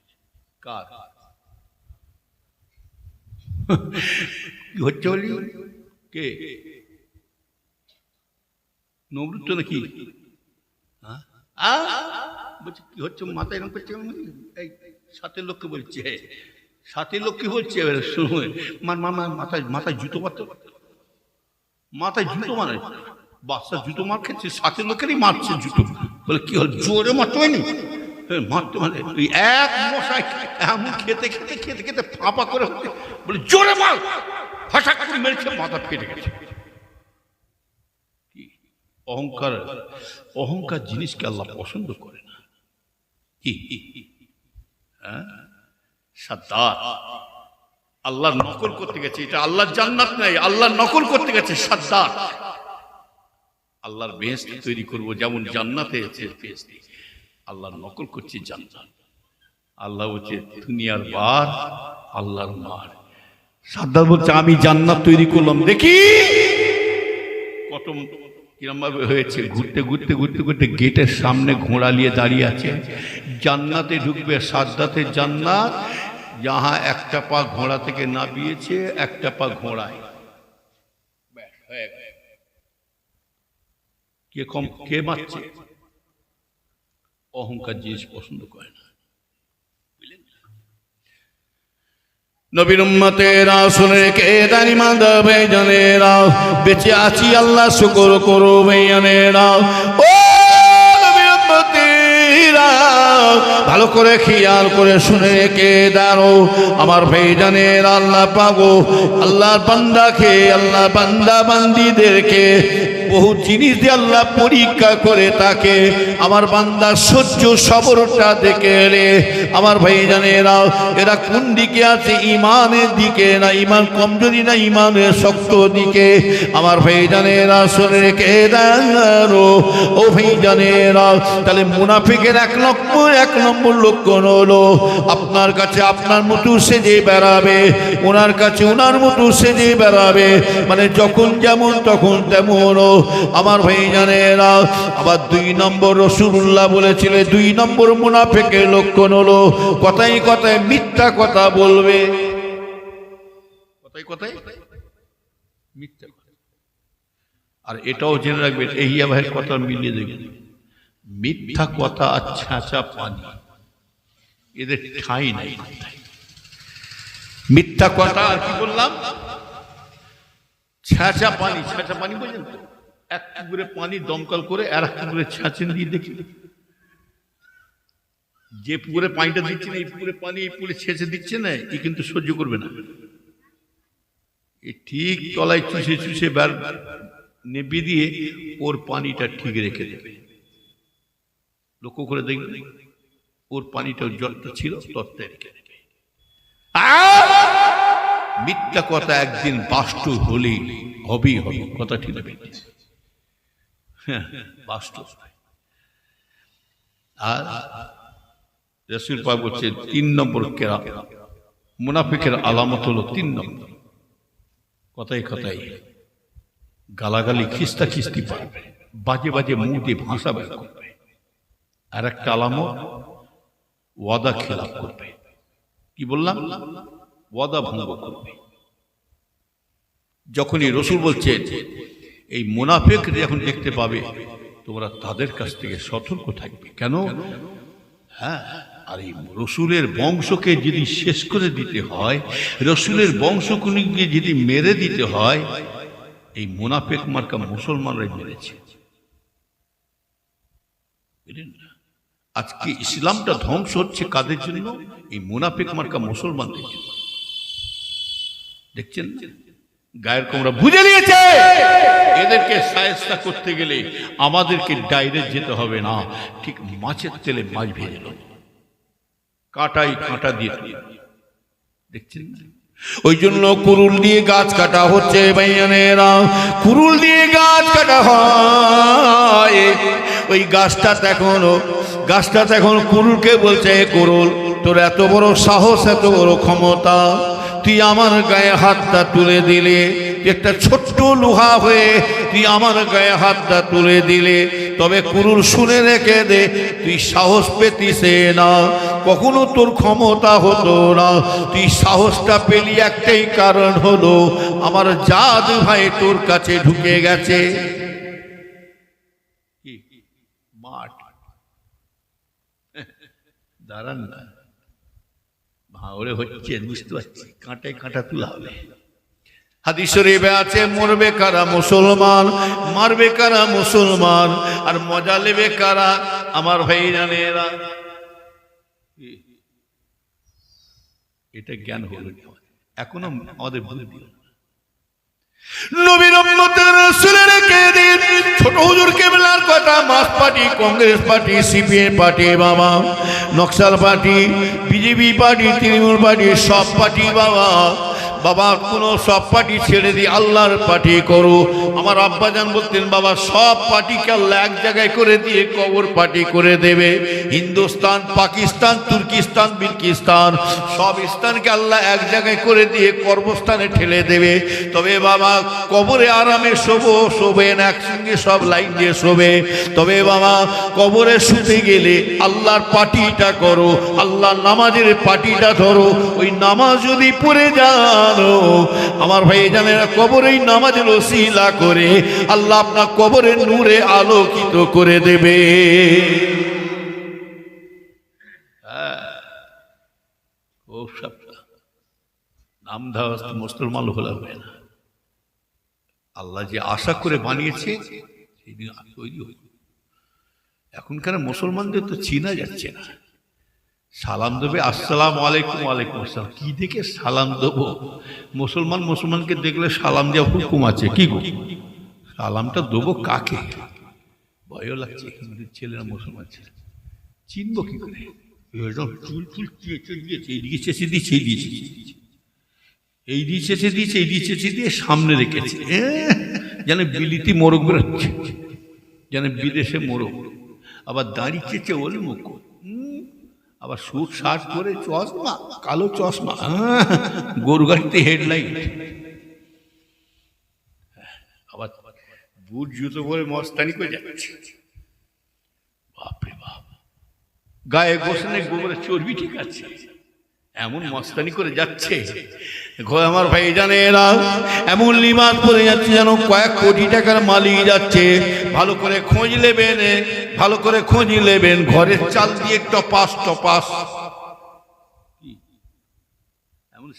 কার কি হচ্ছে বলি কে নমরুদ তো নাকি বলছে কি হচ্ছে মাথায় এরকম করছে এই সাথে লোককে বলছে সাথে লোক কি বলছে মাথায় জুতো মারতে মাথায় জুতো মারে বাচ্চা জুতো মার খেচ্ছে সাথে লোকেরই মারছে জুতো বলে কি হল জোরে মারতে হয়নি মারতে মানে এক মশাই এমন খেতে ফাঁপা করে হচ্ছে বলে জোরে মার ফাঁসা করে মেরেছে মাথা ফেটে গেছে অহংকার অহংকার জিনিসকে আল্লাহ পছন্দ করে না। কি হ্যাঁ, সাদ্দাত আল্লাহর নকল করতে গেছে, এটা আল্লাহর জান্নাত নাই, আল্লাহর নকল করতে গেছে সাদ্দাত। আল্লাহর বেহেশত তৈরি করব যেমন জান্নাতে আছে বেহেশত, আল্লাহর নকল করছে জান্নাত। আল্লাহ বলছে দুনিয়ার বার আল্লাহর মার। সাদ্দাত বলছে আমি জান্নাত তৈরি করলাম, দেখি কত কিরম ভাবে হয়েছে। ঘুরতে ঘুরতে ঘুরতে ঘুরতে গেটের সামনে ঘোড়া নিয়ে দাঁড়িয়ে আছে, জান্নাতে ঢুকবে সাদ্দাতের জান্নাত। যাহা একটা পা ঘোড়া থেকে নামিয়েছে, একটা পা ঘোড়ায়। কে মারছে? অহংকার জিনিস পছন্দ করে না। নবীর উম্মতেরা শুনে কে দানিমান দেবে জানেরা, বেঁচে আছি আল্লাহ শুকর করো বেয়ানেরা। ও নবীর উম্মতেরা ভালো করে খেয়াল করে শুনে কে দাঁড়ো আমার ভাইজানের আল্লাহ পাগো। আল্লাহর বান্দাকে, আল্লাহ বান্দা বান্দিদেরকে বহু জিনিস দিয়ে আল্লাহ পরীক্ষা করে তাকে। আমার বান্দার সহ্য সবরটা দেখে এলে আমার ভাইজানেরা এরা কোন দিকে আছে, ইমানের দিকে না ইমান কমজোরি, না ইমানের শক্ত দিকে। আমার ভাইজানেরা শুনে রেখে দাঁড়ো ও ভাইজানেরা। তাহলে মুনাফিকের এক নম্বর লক্ষণ হলো আপনার কাছে আপনার মতো সেজে বেড়াবে, ওনার কাছে ওনার মতো সেজে বেড়াবে, মানে যখন যেমন তখন তেমন। আমার ভাইজানেরা আবার 2 নম্বর রাসূলুল্লাহ বলেছিলেন 2 নম্বর মুনাফিকের লক্ষণ হলো কথায় কথায় মিথ্যা কথা বলবে। কথায় কথায় মিথ্যা কথা। আর এটাও জেনে রাখবেন, এই ভাইয়ের কথা মিলিয়ে দেখবেন, মিথ্যা কথা আর ছাঁচা পানি এদের ঠাঁই নাই। মিথ্যা কথা আর কি বললাম, ছাঁচা পানি। ছাঁচা পানি বুঝলেন তো, এক পুকুরে পানি দমকল করে আর এক পুকুরে ছাঁচেন দিয়ে দেখি, যে পুকুরে পানিটা দিচ্ছে না এই পুকুরে পানি এই পুকুরে ছেঁচে দিচ্ছে না, এ কিন্তু সহ্য করবে না। ঠিক তলায় চুষে চুষে নেপে দিয়ে ওর পানিটা ঠিক রেখে দেবে। লক্ষ্য করে দেখবে ওর পানিটা জলটা ছিল তত্ত্বে রেখে দেবে। মিথ্যা কথা একদিন বাস্তব হলেই হবেই হবে, কথা ঠিক হবে। বাস্তব। আর রাসূল পাক বলছে 3 নম্বর মুনাফিকের আলামত হলো 3 নম্বর, কথায় কথায় গালাগালি খিস্তা খিস্তি পারবে, বাজে বাজে মুখ দিয়ে ভাষা বের করবে। আর একটা আলামত ওয়াদা খেলাপ করবে। কি বললাম? ওয়াদা ভঙ্গ করবে। যখনই রাসূল বলছে এই মুনাফিক যখন দেখতে পাবে তোমরা তাদের কাছ থেকে সতর্ক থাকবে। কেন? হ্যাঁ, আর এই রাসূলের বংশকে যদি শেষ করে দিতে হয়, রাসূলের বংশকুনিকে যদি মেরে দিতে হয়, এই মুনাফিক মার্কা মুসলমানরাই মেরেছে। বুঝলেন না? আজকে ইসলামটা ধ্বংস হচ্ছে কাদের জন্য? এই মুনাফিক মার্কা মুসলমানদের জন্য। দেখছেন গায়ের কোমরা বুঝে নিয়েছে, এদেরকে শায়েস্তা করতে গেলে আমাদেরকে ডাইরেক্ট যেতে হবে না, ঠিক মাছের তেলে মাছ ভেজে নেব, কাঁটাই কাঁটা দিয়ে। দেখছেন ওই জন্য কুরুল দিয়ে গাছ কাটা হচ্ছে ভাইয়ানেরা, কুরুল দিয়ে গাছ কাটা হয়। ওই গাছটা এখন কুরুলকে বলছে, কুরুল তোর এত বড় সাহস, এত বড় ক্ষমতা, তুই আমার গায়ে হাতটা তুলে দিলে, একটা ছোট্ট লোহা হয়ে তুই আমার গায়ে হাতটা তুলে দিলে। তবে কুরুল শুনে রেখে দে, তুই সাহস পেতিসে না, কখনো তোর ক্ষমতা হতো না। তুই সাহসটা পেলি একটাই কারণ হলো আমার জাদ ভাই তোর কাছে ঢুকে গেছে। মাঠ দাঁড়ান না, ভাঙড়ে হচ্ছে বুঝতে পারছি, কাঁটায় কাঁটা তোলা হবে। হাদিস শরীফে আছে মরবে কারা মুসলমান, মারবে কারা মুসলমান, আর মজা নেবে কারা আমার ভাইজানেরা। এটা জ্ঞান হলো এখনো আমাদের বুঝে দিল। নবীর উম্মতের রাসূলের কে দিন ছোট হুজুর কেবলার কথা mass party, Congress party, CPM party, বাবা Naxal party, BJP party, Trinamool party, সব পার্টি বাবা বাবা কোনো সব পার্টি ছেড়ে দিয়ে আল্লাহর পার্টি করো। আমার আব্বাজান বলতেন বাবা সব পার্টিকে আল্লাহ এক জায়গায় করে দিয়ে কবর পার্টি করে দেবে। হিন্দুস্তান, পাকিস্তান, তুর্কিস্তান, বিলকিস্তান সব স্থানকে আল্লাহ এক জায়গায় করে দিয়ে কর্মস্থানে ঠেলে দেবে। তবে বাবা কবরে আরামে শোবেন একসঙ্গে সব লাইন দিয়ে শোবে। তবে বাবা কবরে শুতে গেলে আল্লাহর পার্টিটা করো, আল্লাহর নামাজের পার্টিটা ধরো। ওই নামাজ যদি পড়ে যান আমার ভাই জানেরা কবরেই নামাজের ওসিলা করে আল্লাহ আপনার কবরের নূরে আলোকিত করে দেবে। নাম দেওয়া মুসলমান হলে হবে না। আল্লাহ যে আশা করে বানিয়েছে সেদিন তৈরি হয়ে। এখনকার মুসলমানদের তো চিনা যাচ্ছে না। সালাম দেবে আসসালামু আলাইকুম, ওয়ালাইকুম আসসালাম। কি দেখে সালাম দেবো? মুসলমানকে দেখলে সালাম দেওয়া হুকুম আছে কি গো? সালামটা দেবো কাকে? ভয়ও লাগছে। হিন্দুর ছেলেরা মুসলমান ছেলে চিনবো কি করে? চুল দিয়েছে, এই দিকে চেঁচে দিয়েছে, এই দিয়েছে, এই দিয়ে চেঁচে দিয়েছে, এই দিয়ে চেঁচে দিয়ে সামনে রেখেছে যেন বিলিতি মোরগ বেরোচ্ছে, যেন বিদেশে মোরগ। আবার দাঁড়িয়ে চেঁচে ওলে মুখ, আবার স্যুট শার্ট পরে চশমা, কালো চশমা, গরু গাড়িতে হেডলাইট, আবার বুট জুতো পরে মস্তানি করে যাচ্ছে। বাপরে বাপ, গায়ে গোসনে গোবরে চর্বি ঠিক আছে, এমন মস্তানি করে যাচ্ছে। আমার ভাই জানে এরা এমন লিবাস পরে যাচ্ছে যেন কয়েক কোটি টাকার মালিক যাচ্ছে। ভালো করে খোঁজ নেবেন, ভালো করে খোঁজ নেবেন। ঘরের চাল দিয়ে টপাস টপাস, এমন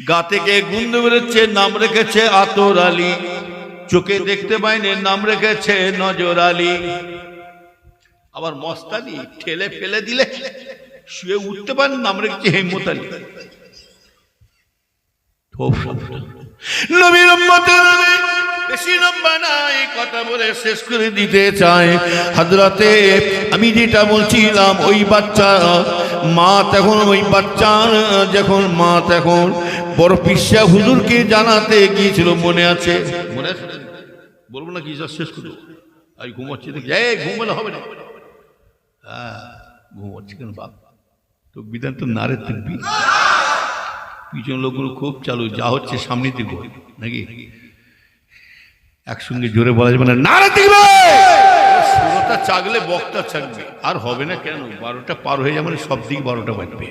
গা থেকে গুন্দ বেরোচ্ছে। নাম রেখেছে আতর আলী, চোখে দেখতে পাইনি, নাম রেখেছে নজর আলী। আবার মস্তানি ঠেলে ফেলে দিলে শুয়ে উঠতে পারেন, নাম রেখেছে হেমত আলী। নবীর উম্মতের বেশি লম্বা নাই, কথা বলে শেষ করে দিতে চাই। হযরতে আমি যেটা বলছিলাম, ওই বাচ্চা মা তখন, ওই বাচ্চার যখন মা তখন বড় পিসা হুজুরকে জানাতে গিয়েছিল, মনে আছে? মনে আছে? বলবো না কি শেষ করবো? আর ঘুমাচ্ছি, ঘুমালে হবে না। হ্যাঁ ঘুমাচ্ছি কেন বাপ? তো বিধান তো নারে থাকবি, পিছন লোকগুলো খুব চালু, যা হচ্ছে সামনে দিকে নাকি একসঙ্গে জোরে বলা যাবে না, নারে দিবে। সুরটা চাগলে বক্তা চাগবে, আর হবে না কেন? 12টা পার হয়ে যাবে, সব দিকে 12টা বাজবে।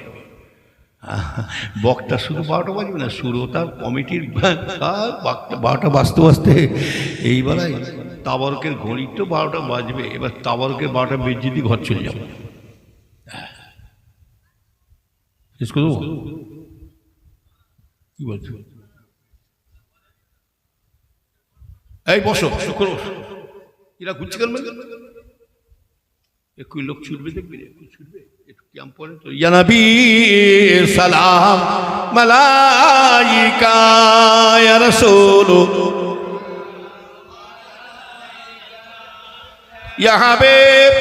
বক্তা শুধু 12টা বাজবে না, সুরতা কমিটির 12টা বাজতে বাজতে এই বেলায় তাবারকের ঘড়ির তো 12টা বাজবে। এবার তাবারকের 12টা বেজে দিয়ে ঘর চলে যাবো। শেষ করে দেবো? কি বলছো? এই বসো, করো। এরা ঘুরছে কেন? একটু লোক ছুটবে, দেখবি ছুটবে একটু ক্যাম্প পরে তো। ইয়া নবী সালাম মালাইকা ইয়া রাসূল ইয়া হাবিব,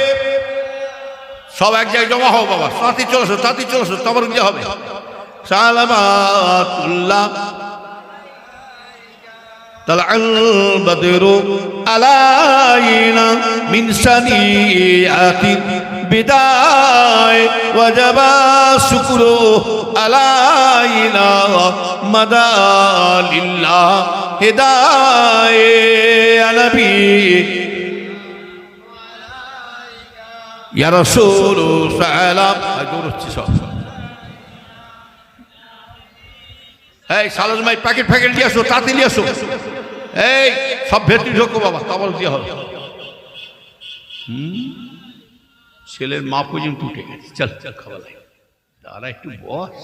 সব এক জায়গায় জমা হও বাবা। তাড়াতাড়ি চলেছো, তাড়াতাড়ি চলেছো, তারপর গিয়ে হবে। সালামাতুল্লাহ তালাল বদরু আলাইনা মিন সানিয়াতিল বিদায় ওয়াজাবা শুকরু আলাইনা মাদালিল্লাহ হিদায়ে ইয়া নবী ইয়া রাসূল সালাম। দৌড়চ্ছি সব। এই সালাজ ভাই প্যাকেট নিয়ে আসো, তাড়াতাড়ি নিয়ে আসো। এই সব ভেতরে ঢোকো বাবা, তারপর দিয়ে হবে। ছেলের মা পর্যন্ত উঠে গেছে। চল চল খাওয়া লাগে, তারা একটু বস,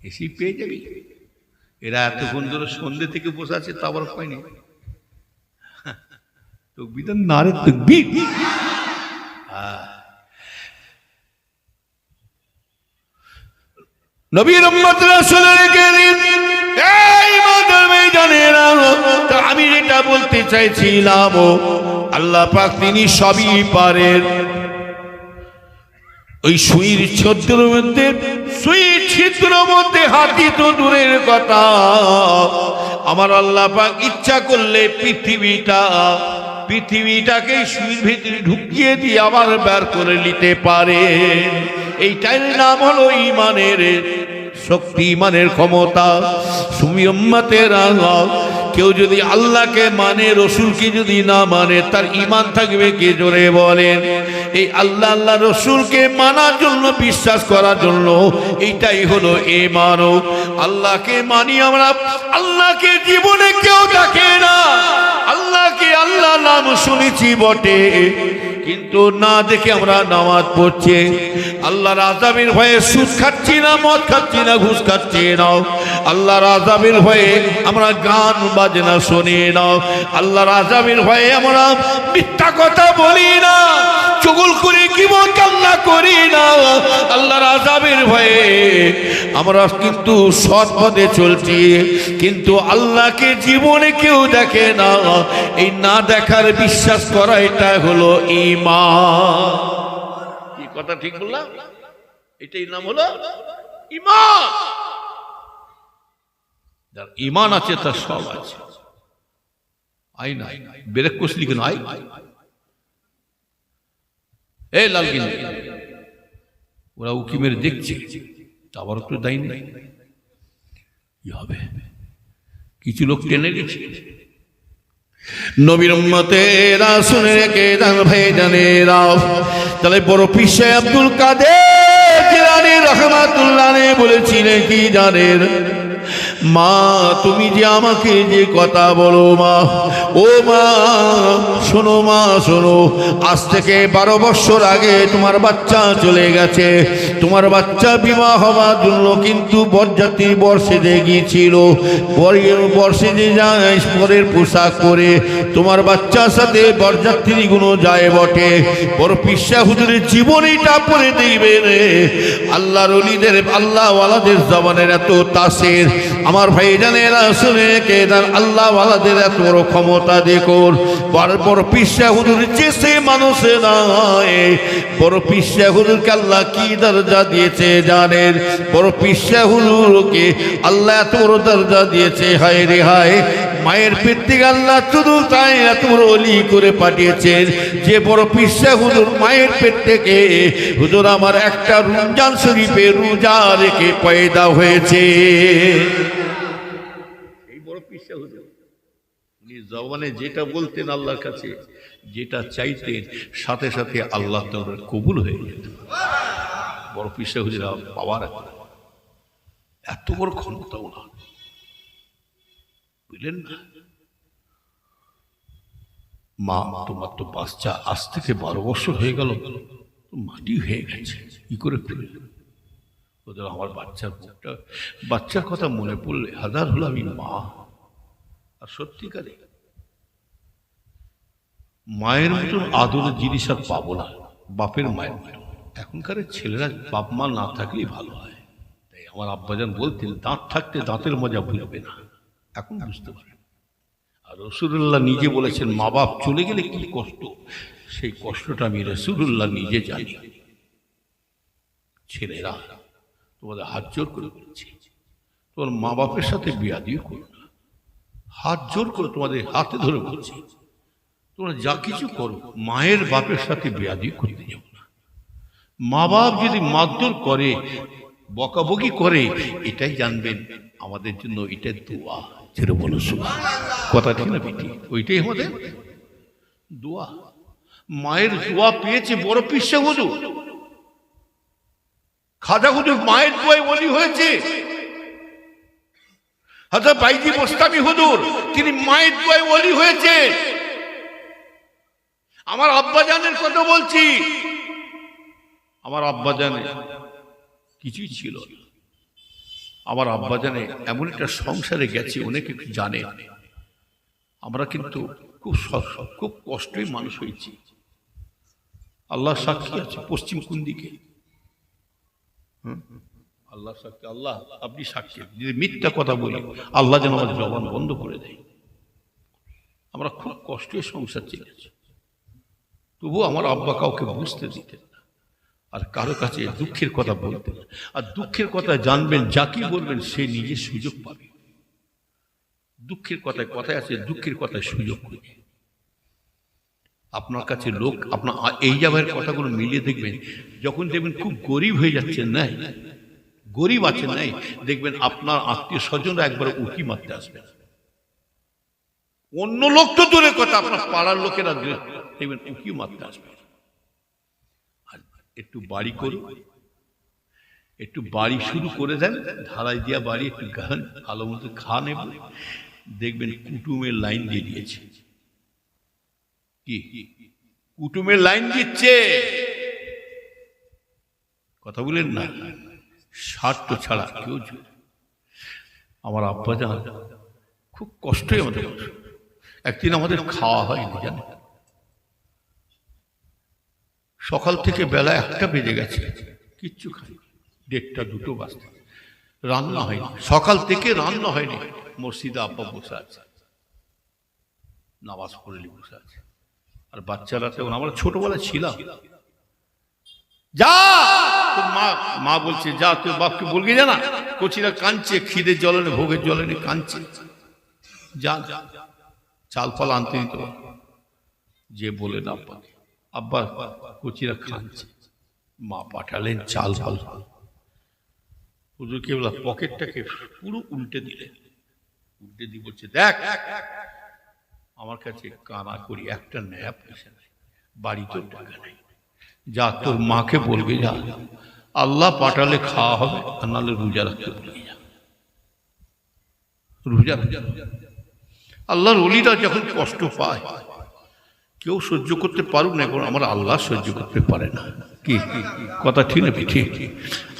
এসেই পেয়ে যাবি। এরা এতক্ষণ ধরে সন্ধ্যে থেকে বসে আছে, তারপর পাইনি। তকবীর নারে তকবীর। নবীর উম্মত রাসূলের কারীম এই মাধ্যমে জানেরা, তা আমি যেটা বলতে চাইছিলাম, আল্লাহ পাক তিনি সবই পারেন। ওই সুইর ছিদ্রের মধ্যে, সুইর ছিদ্রের মধ্যে হাতি তো দূরের কথা, আমার আল্লাহ পাক ইচ্ছা করলে পৃথিবীটাকে সুইর ভিতরে ঢুকিয়ে দিয়ে আবার বের করে নিতে পারেন। এইটার নাম হলো ঈমানের শক্তি, ঈমানের ক্ষমতা। সুমি উম্মতেরা, কেউ যদি আল্লাহকে মানে, রসুলকে যদি না মানে, তার ঈমান থাকবে কে? জোরে বলেন। এই আল্লাহ রসুলকে মানার জন্য, বিশ্বাস করার জন্য, এইটাই হলো ঈমান। আল্লাহকে মানি আমরা, আল্লাহকে জীবনে কেউ দেখে না, আল্লাহকে আল্লাহ নাম শুনেছি বটে, কিন্তু না দেখে আমরা নামাজ পড়ছি। আল্লাহর আযাবের ভয়ে সুদ খাচ্ছি না, মদ খাচ্ছি না, ঘুষ খাচ্ছি না। আল্লাহর আযাবের ভয়ে আমরা গান বাজনা শুনি না। আল্লাহর আযাবের ভয়ে আমরা মিথ্যা কথা বলি না, চুগলখড়ি গীবত আল্লাহ করি না। আল্লাহর আযাবের ভয়ে আমরা কিন্তু সৎ পথে চলছি, কিন্তু আল্লাহকে জীবনে কেউ দেখে না। এই না দেখার বিশ্বাস করা, এটা হলো ঈমান। কি কথা ঠিক বললাম? এটাই নাম হলো ঈমান। যার ঈমান আছে তার সব আছে। আই না বেরেক কষলি কেন? আই এই লালগিন, ওরা উকি মেরে দেখছে, আবার একটু দায়ী নেই। কি হবে? কিছু লোক টেনে গেছে। নবীর উম্মতেরা শুনে রেখে দান ভাইজানেরা, তাহলে বড় পীর সাহেব আব্দুল কাদের জিলানী রাহমাতুল্লাহ আলাইহি বলেছিলেন কি জানেন? মা, তুমি যে আমাকে যে কথা বলো মা, ও মা শোনো মা, শোনো, আজ থেকে 12 বছর আগে তোমার বাচ্চা চলে গেছে। তোমার বাচ্চা বিবাহ হওয়ার জন্য কিন্তু বরযাত্রী বর্ষে গিয়েছিল। বর্ষে যে যায় পরের পোশাক পরে তোমার বাচ্চার সাথে বরযাত্রীগুলো যায় বটে। বড় পীর সাহেব হুজুরের জীবনীটা পড়ে দেখবে রে, আল্লাহর ওলিদের, আল্লাহওয়ালাদের জবানের এত তাসির। আমার ভাইজানেরা শুনে কে দেন, আল্লাহওয়ালাদের এত বড় ক্ষমতা দেখুন। বড় পীর সাহেব হুজুর যে সে মানুষে নয়, বড় পীর সাহেব হুজুরকে আল্লাহ কি দরজা দিয়েছে জানেন? বড় পীর সাহেব হুজুরকে আল্লাহ এত বড় দরজা দিয়েছে, হায় রে হায়। মায়ের পেট থেকে আল্লাহ শুধু তাই এত বড় ওলি করে পাঠিয়েছেন যে বড় পীর সাহেব হুজুর মায়ের পেট থেকে হুজুর আমার একটা রমজান শরীফে রোজা রেখে পয়দা হয়েছে। এই বড় পীর সাহেব হুজুর উনি জবানে যেটা বলতেন আল্লাহর কাছে, যেটা চাইতেন, সাথে সাথে আল্লাহ তাআলা কবুল হয়ে যেত। বড় পীর সাহেব হুজুর পাওয়ার এত বড় ক্ষমতা ওনার, বুঝলেন না? মা, তোমার তো বাচ্চা আজ থেকে 12 বছর হয়ে গেল, মাটি হয়ে গেছে, কি করে ফেলে? ওদের আমার বাচ্চার মুখটা, বাচ্চার কথা মনে পড়লে হাজার হলো আমি মা। আর সত্যিকারে মায়ের মতন আদরের জিনিস আর পাবো না, বাপের মায়ের মতন। এখনকার ছেলেরা বাপ মা না থাকলেই ভালো হয়। তাই আমার আব্বাজান বলতেন, দাঁত থাকতে দাঁতের মজা ভুলবে না। এখন বুঝতে পারেন। আর রাসূলুল্লাহ নিজে বলেছেন, মা বাপ চলে গেলে কি কষ্ট, সেই কষ্টটা আমি রাসূলুল্লাহ নিজে জানি। ছেলেরা, তোমাদের হাত জোর করে বলছি, তোমার মা বাপের সাথে বিয়াদিও করো না। হাত জোর করে তোমাদের হাতে ধরে বলছি, তোমরা যা কিছু করো মায়ের বাপের সাথে বিয়াদি করতে যাবো না। মা বাপ যদি মারধর করে, বকাবকি করে, এটাই জানবেন আমাদের জন্য এটা দোয়া। ছেড়ে বলো কথা ঠিক না বেটি? ওইটাই আমাদের দোয়া। মায়ের দোয়া পেয়েছে বড় পীর সাহেব হুজুর, খাজা হুজুর মায়ের দোয়ায় ওলি হয়েছে। হযরত বাইজি বোস্তামি হুজুর তিনি মায়ের দোয়ায় ওলি হয়েছে। আমার আব্বাজানের কথা বলছি, আমার আব্বাজানে কিছুই ছিল না। আমার আব্বাজানে এমন একটা সংসারে গেছে, অনেকে জানে। আমরা কিন্তু খুব কষ্টই মানুষ হয়েছি। আল্লাহ সাক্ষী আছে, পশ্চিম কোন দিকে? আল্লাহ সাক্ষী, আল্লাহ আপনি সাক্ষী, যদি মিথ্যা কথা বলি আল্লাহ যেন আমার জবান বন্ধ করে দেয়। আমরা খুব কষ্টে সংসার চেয়েছি, তবুও আমার আব্বা কাউকে বুঝতে দিতেন না, আর কারো কাছে দুঃখের কথা বলতেন না। আর দুঃখের কথা জানবেন, যাকে বলবেন সে নিজে সুযোগ পাবে। দুঃখের কথায় কথায় আছে, দুঃখের কথায় সুযোগ খুঁজে। আপনার কাছে লোক আপনার এই জায়গার কথাগুলো মিলিয়ে দেখবেন, যখন দেখবেন খুব গরিব হয়ে যাচ্ছেন, নাই গরিব আছেন, নাই দেখবেন আপনার আত্মীয় স্বজনরা একবার উঁকি মারতে আসবে। অন্য লোক তো দূরের কথা, আপনার পাড়ার লোকেরা দেখবেন উঁকি মারতে আসবে। আর একটু বাড়ি করুন, একটু বাড়ি শুরু করে দেন, ঢালাই দিয়া বাড়ি একটু গান ভালো মতো খা নেব, দেখবেন কুটুমের লাইন দিয়ে দিয়েছে। কি কুটুমের লাইন দিচ্ছে? কথা বলেন না, স্বার্থ ছাড়া কেউ। আমার আব্বা জান খুব কষ্টই আমাদের, একদিন আমাদের খাওয়া হয়নি জানেন, সকাল থেকে বেলা 1টা বেজে গেছে, কিচ্ছু খাই, 1:30 2টো বাজতে, রান্না হয়নি, সকাল থেকে রান্না হয়নি। মসজিদে আব্বা বসে আছে, নামাজ পড়ে বসে আছে, আর বাচ্চারা তখন আমরা ছোটবেলায় ছিলাম, যা তোর মা বলছে, যা তোর বাপকে বলবি, জানা কচিরা কাঁদছে, খিদের জ্বলনে ভোগের জ্বলনে কাঁদছে, যা চাল ফাল আনতে দিত, যে বলে না আব্বা কচিরা খাচ্ছে, মা পাঠালেন চাল ফাল। হুজুর কেবলা পকেটটাকে পুরো উল্টে দিলেন, উল্টে দিয়ে বলছে, দেখ আমার কাছে কানা করি একটা নয়া পয়সা নেই, বাড়ি তোর টাকা নেই, যা তোর মাকে বলবি, যা আল্লাহ পাঠালে খাওয়া হবে, আর নাহলে রোজা রাখতে বলবি, যা রোজা। আল্লাহর ওলিরা যখন কষ্ট পায় কেউ সহ্য করতে পারুক না, এখন আমার আল্লাহ সহ্য করতে পারে না। কি কথা ঠিক না? ঠিক।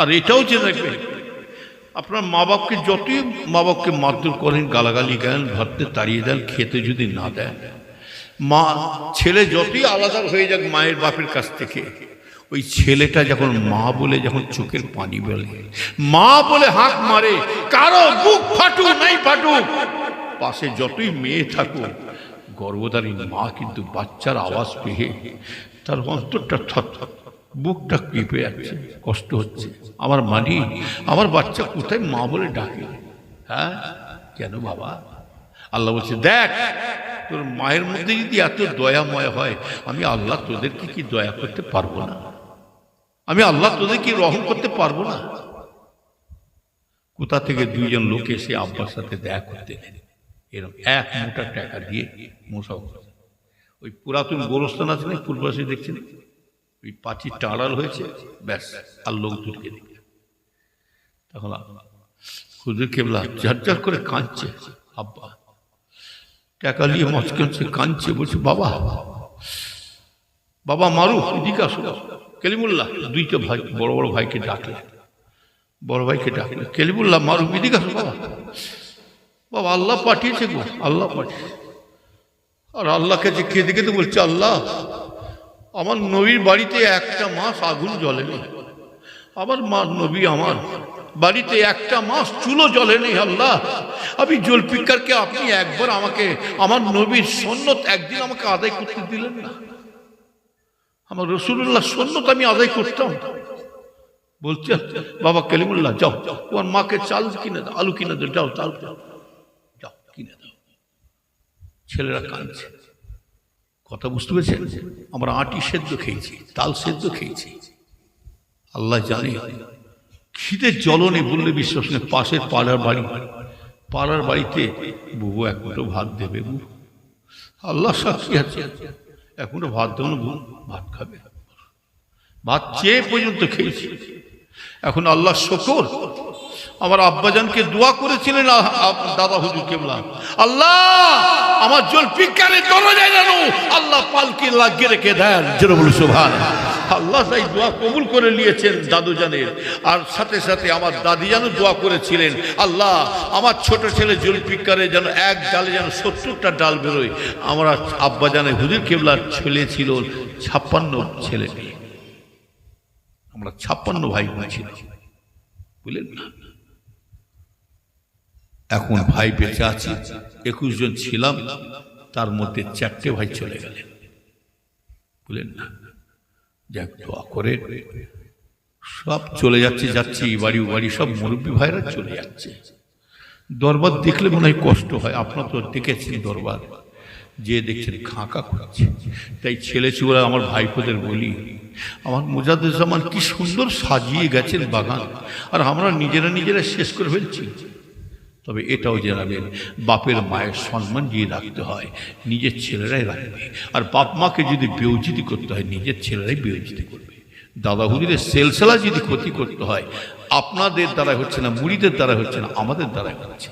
আর এটাও যে দেখবেন, আপনার মা বাপকে যতই মা বাপকে মারধর করেন, গালাগালি দেন, ভাবতে তাড়িয়ে দেন, খেতে যদি না দেন, মা ছেলে যতই আলাদা হয়ে যাক মায়ের বাপের কাছ থেকে, ওই ছেলেটা যখন মা বলে যখন চোখের পানি বলে, মা বলে হাঁক মারে, কারো বুক ফাটুক নাই ফাটুক, পাশে যতই মেয়ে থাকুক, গর্ভধারী মা কিন্তু বাচ্চার আওয়াজ পেয়ে তার অন্তরটা থরথর, বুকটা কেঁপে যাচ্ছে, কষ্ট হচ্ছে, আমার মানি আমার বাচ্চা কোথায় মা বলে ডাকে। হ্যাঁ কেন বাবা? আল্লাহ বলছে, দেখ তোর মায়ের মধ্যে যদি এত দয়াময় হয়, আমি আল্লাহ তোদেরকে কি দয়া করতে পারবো না? আমি আল্লাহ তোদের কি রহম করতে পারবো না? কোথা থেকে 2জন লোক এসে আব্বার সাথে দেখা করতে গেলেন, এরকম 1 মোটা টাকা দিয়ে মোশাও, ওই পুরাতন গোরস্থান আছে না পূর্বাসী, দেখছেন ওই পাঁচিরটা আড়াল হয়েছে, ব্যাস আর লোক ঢুকে দেখে। তখন হুজুর কেবলা ঝরঝর করে কাঁদছে, আব্বা টাকা নিয়ে মচকাচ্ছে, কাঁদছে, বলছে বাবা বাবা মারু, এদিকে আসো, কেলিমুল্লাহ 2টা ভাই বড় বড় ভাইকে ডাকলে, বড় ভাইকে ডাকলে, কেলিমুল্লাহ মারু, এদিকে আসো বাবা, বাবা আল্লাহ পাঠিয়েছে গো, আল্লাহ পাঠিয়েছে। আর আল্লাহকে যে কেঁদে কেঁদে বলছে, আল্লাহ আমার নবীর বাড়িতে 1টা মাস আগুন জ্বলেনি, আমার মা নবী আমার বাড়িতে 1টা মাস চুলো জ্বলেনি, আল্লাহ আমি জুলফিকারকে আপনি একবার আমাকে আমার নবীর সুন্নত একদিন আমাকে আদায় করতে দিলেন না, আমার রাসূলুল্লাহ সুন্নত আমি আদায় করতাম। বলছে বাবা কালিমুল্লাহ যাও, তোমার মাকে চাল কিনে দাও, আলু কিনে দাও, যাও চাল যাও কিনে দাও। ছেলেরা কাঁদছে, কথা বুঝতে পেরেছেন? আমরা আটি সেদ্ধ খেয়েছি, তাল সেদ্ধ খেয়েছি, আল্লাহ জানে খিদের জ্বলনে বললে বিশ্বাস নেই, পাশের পাড়ার বাড়িতে বুবু 1 মুঠো ভাত দেবে, বুবু আল্লাহ সাক্ষী আছে, 1 মুঠো ভাত দেবো না, বুবু ভাত খাবে, ভাত চেয়ে পর্যন্ত খেয়েছি। এখন আল্লাহ শুকর, আমার আব্বাজানকে দোয়া করেছিলেন দাদা হুজুর কেবলা, আল্লাহ আমার জুলফিকারের দরজায় যেন আল্লাহ পালকি লাগিয়ে রেখে দেন, যেন বলি সুবহানাল্লাহ। আল্লাহ তাই দোয়া কবুল করে নিয়েছেন দাদু জানের, আর সাথে সাথে আমার দাদি জানও দোয়া করেছিলেন, আল্লাহ আমার ছোট ছেলে জুলফিকারের যেন 1 ডালে যেন 70টা ডাল বেরোয়। আমার আব্বাজানের হুজুর কেবলার ছেলে ছিল 56 ছেলে মেয়ে, আমরা 56 ভাই বোন ছিল, বুঝলেন না? এখন ভাই বেঁচে আছে, 21 জন ছিলাম, তার মধ্যে 4টে ভাই চলে গেলেন, বুঝলেন না? যাক, দোয়া করে সব চলে যাচ্ছে, বাড়ি বাড়ি সব মুরব্বী ভাইরা চলে যাচ্ছে। দরবার দেখলে মনে হয় কষ্ট হয়। আপনারা তো দেখেছেন দরবার, যে দেখছেন খাঁকা করছে। তাই ছেলে চুরা আমার ভাইপোদের বলি, আমার মুজাদ্দেজ্জামান কি সুন্দর সাজিয়ে গেছেন বাগান, আর আমরা নিজেরা শেষ করে ফেলছি। তবে এটাও জানাবেন, বাপের মায়ের সম্মান দিয়ে রাখতে হয়, নিজের ছেলেরাই রাখবে। আর বাপ মাকে যদি বেউজিতি করতে হয়, নিজের ছেলেরাই বেউজিতি করবে। দাদা হুজুরের সেলসেলা যদি ক্ষতি করতে হয়, আপনাদের দ্বারা হচ্ছে না, মুড়িদের দ্বারা হচ্ছে না, আমাদের দ্বারাই হচ্ছে।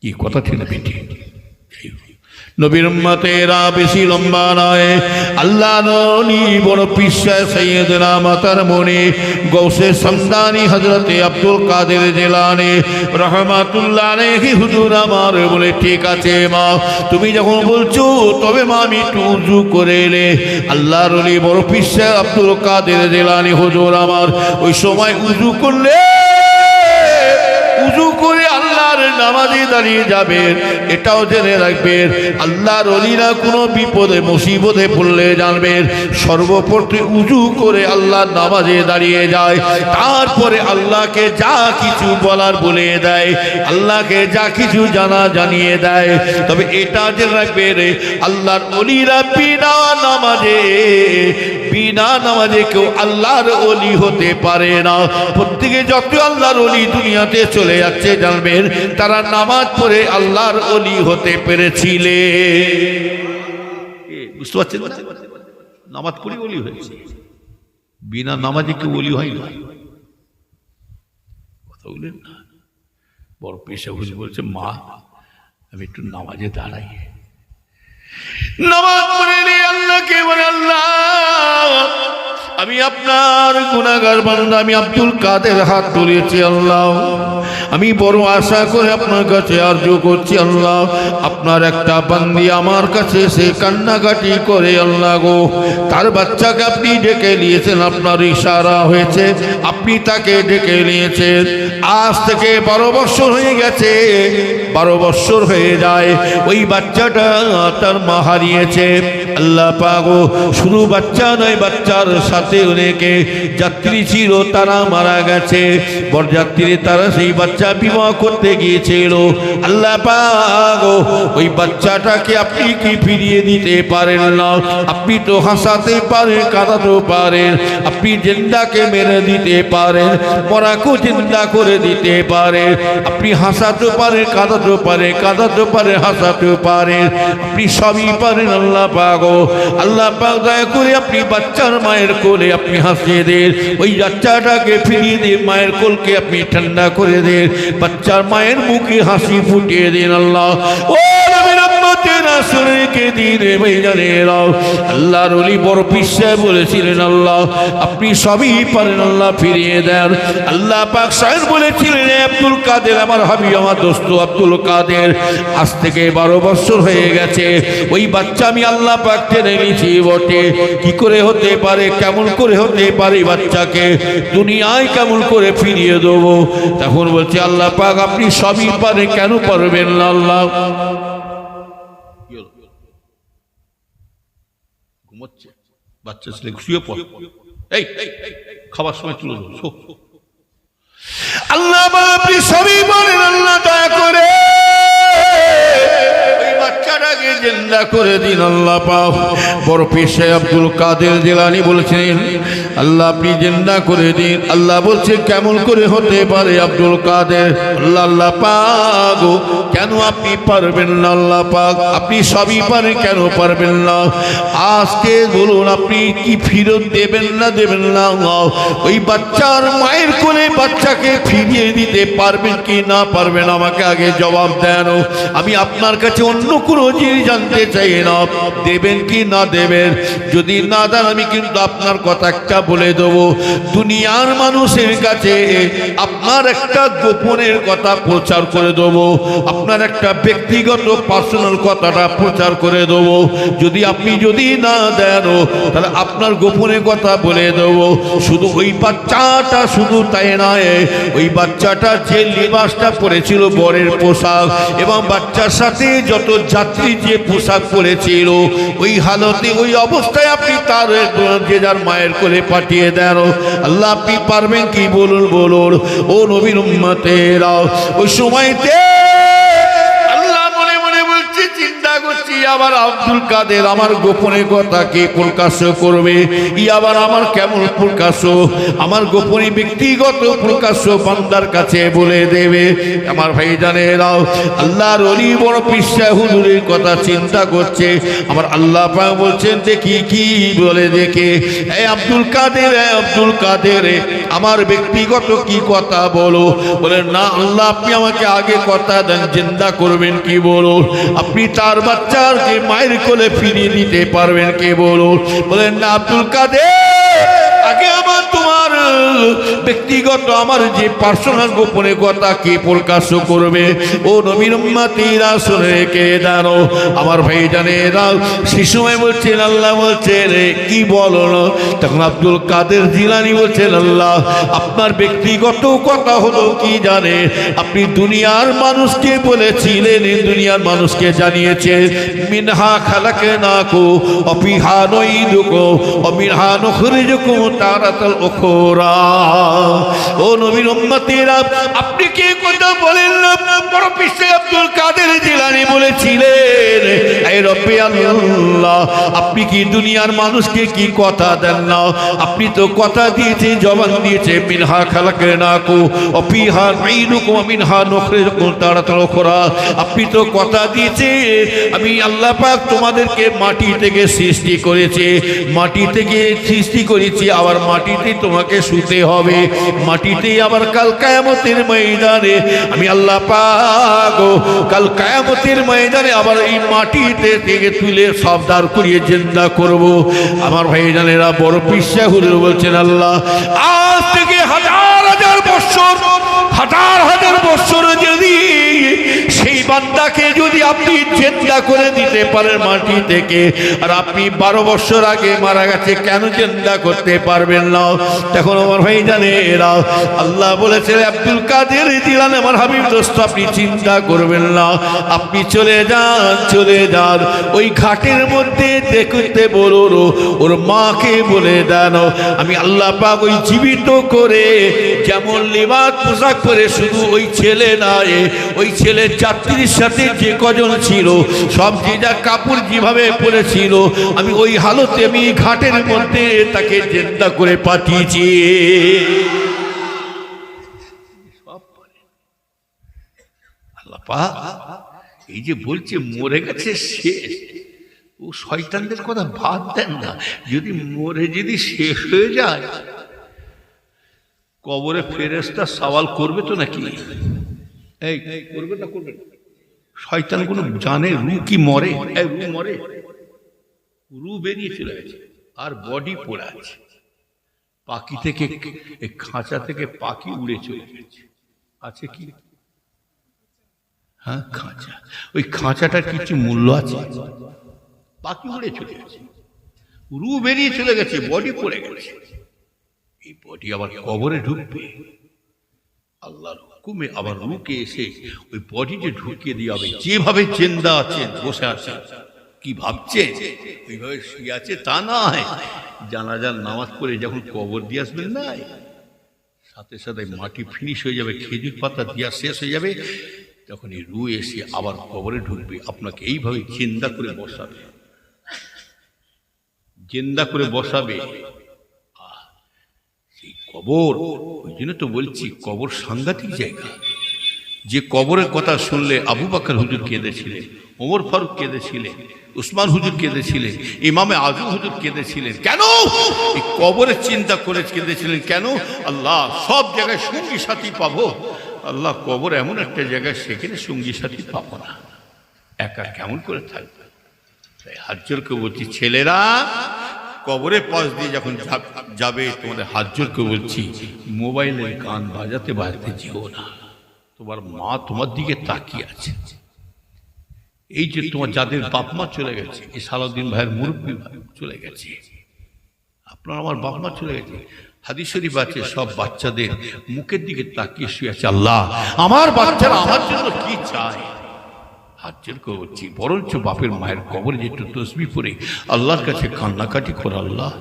কি কথা ঠিক না বেটি? নবীর উম্মতেরা বেশি লম্বা নয়। আল্লাহ নবী বড় পিসা সৈয়দনা মাতার মনি গৌসে সমদানি হযরতে আব্দুল কাদের জিলানী রাহমাতুল্লাহ আলাইহি হুজুর আমার বলে, ঠিক আছে মা, তুমি যখন বলছো তবে মা আমি একটু উযু করে এলে। আল্লাহর ওলি বড় পিসা আব্দুল কাদের জিলানী হুজুর আমার ওই সময় উযু করলে, উযু করে আল্লাহর নামাজে দাঁড়িয়ে যাবেন। এটাও জেনে রাখবেন, আল্লাহর ওলিরা কোনো বিপদে মুসিবতে পড়লে জানবেন সর্বপ্রথমে উযু করে আল্লাহর নামাজে দাঁড়িয়ে যায়। তারপরে আল্লাহকে যা কিছু বলার বলে দেয়, আল্লাহকে যা কিছু জানা জানিয়ে দেয়। তবে এটা জেনে রাখবেন, আল্লাহর ওলিরা বিনা নামাজে কেউ আল্লাহর ওলি হতে পারে না। প্রত্যেকে যত আল্লাহর ওলি দুনিয়াতে চলে যাচ্ছে জানবেন তারা নামাজ পড়ে আল্লাহর ওলি হতে পেরেছিলে। বুঝতে পারছেন? নামাজ পড়ে ওলি হয়েছে, বিনা নামাজে কেউ ওলি হয় না। কথা বললেন না? বড় পেশা হুজুর বলছে, মা আমি একটু নামাজে দাঁড়াই। নামাজ পড়ে আল্লাহকে বলে, আল্লাহ আমি আপনার গুনাহগার বান্দা, আমি আব্দুল কাদের হাত তুলেছি আল্লাহ, আমি বড় আশা করে আপনার কাছে আরজু করছি আল্লাহ, আপনার একটা বান্দি আমার কাছে সে কান্নাকাটি করে আল্লাহ গো, তার বাচ্চাকে আপনি ডেকে নিয়েছেন, আপনার ইশারা হয়েছে, আপনি তাকে ডেকে নিয়েছেন। আজ থেকে 12 বছর হয়ে গেছে, 12 বছর হয়ে যায় ওই বাচ্চাটা তার মা হারিয়েছে। আল্লাহ পাক শুধু বাচ্চা নয়, বাচ্চার সাথে অনেকে যাত্রী ছিল তারা মারা গেছে। বরযাত্রী তারা সেই বাচ্চা বিবাহ করতে গিয়েছিল। আল্লাহ পাক ওই বাচ্চাটাকে আপনি কি ফিরিয়ে দিতে পারেন না? আপনি তো হাসাতে পারেন, কাঁদাতে পারেন, আপনি জিন্দাকে মেরে দিতে পারেন, মরাকে জিন্দা করে দিতে পারেন, আপনি হাসাতে পারেন, কাঁদাতে পারেন, কাঁদাতে পারেন, হাসাতে পারেন, আপনি সবই পারেন। আল্লাহ পাক আল্লাহ পাক দয়া করে আপনি বাচ্চার মায়ের কোলে আপনি হাসিয়ে দেন, ওই বাচ্চাটাকে ফিরিয়ে দিয়ে মায়ের কোলকে আপনি ঠান্ডা করে দেন, বাচ্চার মায়ের মুখে হাসি ফুটিয়ে দিন। আল্লাহ ও নবীর উম্মতেরা শুনে কে দিনে ভাইজানেরা, আল্লাহর ওলি বড় পিসায় বলেছিলেন, আল্লাহ আপনি সবই পারেন, আল্লাহ ফিরিয়ে দেন। আল্লাহ পাক শায়ের বলেছিলেন, আব্দুল কাদের আমার হাবিব, আমার দোস্ত আব্দুল কাদের, আজ থেকে 12 বছর হয়ে গেছে ওই বাচ্চা আমি আল্লাহ পাক টেনে নিয়েছি বটে, কি করে হতে পারে, কেমন করে হতে পারে বাচ্চাকে দুনিয়ায় কেমন করে ফিরিয়ে দেবো? তখন বলছে, আল্লাহ পাক আপনি সবই পারেন, কেন পারবেন না? আল্লাহ ঘুমোচ্ছে, বাচ্চা ছেলে শুয়ে পড়, এই খাবার সময় তুলে দেবো। আল্লাহ আপনি সবই বলেন, আল্লাহ দয়া করে ওই বাচ্চাটাকে জিন্দা করে দিন। আল্লাহ পাক বড় পেশায় আব্দুল কাদের জিলানী বলেছেন, আল্লাহ আপনি জিন্দা করে দিন। আল্লাহ বলছে, কেমন করে হতে পারে আব্দুল কাদের? আল্লাহ পাক কেন আপনি পারবেন না? আল্লাহ পাক আপনি সবই পারেন, কেন পারবেন না? আজকে বলুন আপনি কি ফিরত দেবেন না দেবেন না? ওই বাচ্চার মায়ের কোলে বাচ্চাকে ফিরিয়ে দিতে পারবেন কি না পারবেন? আমাকে আগে জবাব দেন। আমি আপনার কাছে অন্য কোনো জিনিস জানতে চাই না, দেবেন কি না দেবেন। যদি না দেন আমি কিন্তু আপনার কথা একটা বলে দেবো, দুনিয়ার মানুষের কাছে আপনার একটা গোপনের কথা প্রচার করে দেবো, আপনার একটা ব্যক্তিগত পার্সোনাল কথাটা প্রচার করে দেবো। যদি না দেন তাহলে আপনার গোপনের কথা বলে দেবো। শুধু ওই বাচ্চাটা, শুধু তাই নয়, ওই বাচ্চাটা যে লিবাসটা পরেছিল বরের পোশাক, এবং বাচ্চার সাথে যত যাত্রী যে পোশাক পরেছিল, ওই হালতে ওই অবস্থায় আপনি তার যে যার মায়ের কোলে পাঠিয়ে দেন। আল্লাহ আপনি পারবেন কি? বলুন ও নবীর উম্মতেরা, ওই সময়তে আল্লাহ মনে মনে বলছে, চিন্তা করছি আবার আব্দুল কাদের আমার গোপনের কথা কে প্রকাশ করবে? আবার আমার কেমন প্রকাশ, আমার গোপনী ব্যক্তিগত প্রকাশ বান্দার কাছে বলে দেবে? আমার ভাই জানেরাও, আল্লাহর ওলি বড় পিসা হুজুরের কথা চিন্তা করছে। আমার আল্লাহ পাক বলছেন, দেখি কি বলে, দেখে এই আব্দুল কাদের আমার ব্যক্তিগত কি কথা বলো? বলে না আল্লাহ, আপনি আমাকে আগে কথা দেন, জিন্দা করবেন কি বলো? আপনি তার বাচ্চাকে মায়ের কোলে ফিরিয়ে দিতে পারবেন কে বলো? বলেন না আব্দুল কাদের, আগে আমার তোমার ব্যক্তিগত আমার যে পার্সোনাল গোপনে কথা কি প্রকাশ করবে? ও নবীর উম্মতিরা শুনে রেখে দাও। আমার ভাই জানেরা, সেই সময় বলছেন, আল্লাহ বলছেন কি বলো না? তখন আব্দুল কাদের জিলানী বলছেন, আল্লাহ আপনার ব্যক্তিগত কথা হলো কি জানে? আপনি দুনিয়ার মানুষকে বলেছিলেন, দুনিয়ার মানুষকে জানিয়েছেন, মিনহা খালাকনাকুম ওয়া ফিহা নুঈদুকুম ওয়া মিনহা নুখরিজুকুম তারাতাল উখরা। ও নবীর উম্মতেরা, আপনি কি কথা বলেন না? বড় পিসে আব্দুল কাদের জিলানী বলেছিলেন, এই রব্বে আল্লাহ, আপনি কি দুনিয়ার মানুষকে কি কথা দেন না? আপনি তো কথা দিয়েছেন, জবান দিয়েছে, মিনহা খালাকনাকুম ওয়া ফিহা নুঈদুকুম ওয়া মিনহা নুখরিজুকুম তারাতাল উখরা। আপনি তো কথা দিয়েছে, আমি আল্লাহ পাক তোমাদেরকে মাটি থেকে সৃষ্টি করেছে, মাটি থেকে সৃষ্টি করেছি, আবার মাটিতে তোমাকে শুতে হবে, মাটিতেই আবার কাল কিয়ামতের ময়দানে আমি আল্লাহ পাক কাল কিয়ামতের ময়দানে আবার এই মাটিতে থেকে তুলে সব দাঁড় করিয়ে জিন্দা করব। আমার ভাইজানেরা, বড় পিসা হুজুর বলছেন, আল্লাহ আজ থেকে হাজার বছর যদি সেই বান্দাকে যদি আপনি জিন্দা করে দিতে পারেন মাটি থেকে, আর আপনি 12 বছর আগে মারা গেছে, কেন জিন্দা করতে পারবেন না? তখন আমার ভাই জানেরা, আল্লাহ বলেছেন, আব্দুল কাদের জিলানী আমার হাবিব দোস্ত, আপনি চিন্তা করবেন না, আপনি চলে যান ওই ঘাটের মধ্যে দেখতে বলুন, ওর মাকে বলে দেন, আমি আল্লাহ পাক ওই জীবিত করে যেমন লিবাস পোশাক পরে, শুধু ওই ছেলে নয়, ওই ছেলের যাত্রীর সাথে যে কজন ছিল সব যে যা কাপড় যেভাবে পরেছিল, আমি ওই হালতে আমি ঘাটের মধ্যে তাকে জিন্দা করে পাঠিয়েছি। আল্লাহ পাক এই যে বলছে মরে গেছে শেষ, ও শয়তানদের কথা বাদ দেন না। যদি মরে যদি শেষ হয়ে যায়, কবরে ফেরেশতা সওয়াল করবে তো নাকি? এই করবে না? করবে না? শয়তান কোন জানে রু কি মরে? রু মরে, রু বেরিয়ে চলে গেছে, আর বডি পড়ে আছে। পাখি থেকে, খাঁচা থেকে পাখি উড়ে চলে গেছে, আছে কি? হ্যাঁ, খাঁচা। ওই খাঁচাটার কিছু মূল্য আছে? পাখি উড়ে চলে গেছে, রু বেরিয়ে চলে গেছে, বডি পড়ে গেছে। এই বডি আবার কবরে ঢুকবে, আল্লাহর হুকুমে আবার রুকে এসে ওই বডিতে ঢুকিয়ে দিয়ে হবে। যেভাবে জিন্দা আছেন, বসে আছেন, কি ভাবছে ওইভাবে শুয়ে আছে তা নয়। জানাজার নামাজ পড়ে যখন কবর দিয়ে আসবেন না, সাথে সাথে মাটি ফিনিশ হয়ে যাবে, খেজুর পাতা দিয়া শেষ হয়ে যাবে, তখন এই রু এসে আবার কবরে ঢুকবে, আপনাকে এইভাবে জিন্দা করে বসাবে, জিন্দা করে বসাবে। সেই কবর, ওই জন্য তো বলছি কবর সাংঘাতিক জায়গা। যে কবরের কথা শুনলে আবু বকর হুজুর কেঁদেছিলেন, ওমর ফারুক কেঁদেছিলেন, উসমান হুজুর কেঁদেছিলেন, ইমামে আজম হুজুর কেঁদেছিলেন। কেন? এই কবরের চিন্তা করে কেঁদেছিলেন। কেন? আল্লাহ সব জায়গায় সঙ্গী সাথী পাবো, আল্লাহ কবর এমন একটা জায়গায় সেখানে সঙ্গী সাথী পাবো না, একা কেমন করে থাকবে? তাই হাত জোর করে বলছি, ছেলেরা কবরের পাশ দিয়ে যখন যাবে তোমাদের হাত জোর করে বলছি, মোবাইলের গান বাজাতে বাজাতে যেও না। তোমার মা তোমার দিকে তাকিয়ে আছে। এই যে তোমার যাদের বাপ মা চলে গেছে, এই সালাউদ্দিন ভাইয়ের মুরব্বী ভাই চলে গেছে, আপনার আমার বাপ মা চলে গেছে, হাদিস শরীফ আছে সব বাচ্চাদের মুখের দিকে তাকিয়ে শুয়ে আছে, আল্লাহ আমার বাচ্চারা আমার জন্য কি চায়। হাত জোর করে বলছি, বরঞ্চ বাপের মায়ের কবরে যে একটু তসবিহ পড়ে আল্লাহর কাছে কান্নাকাটি করে, আল্লাহ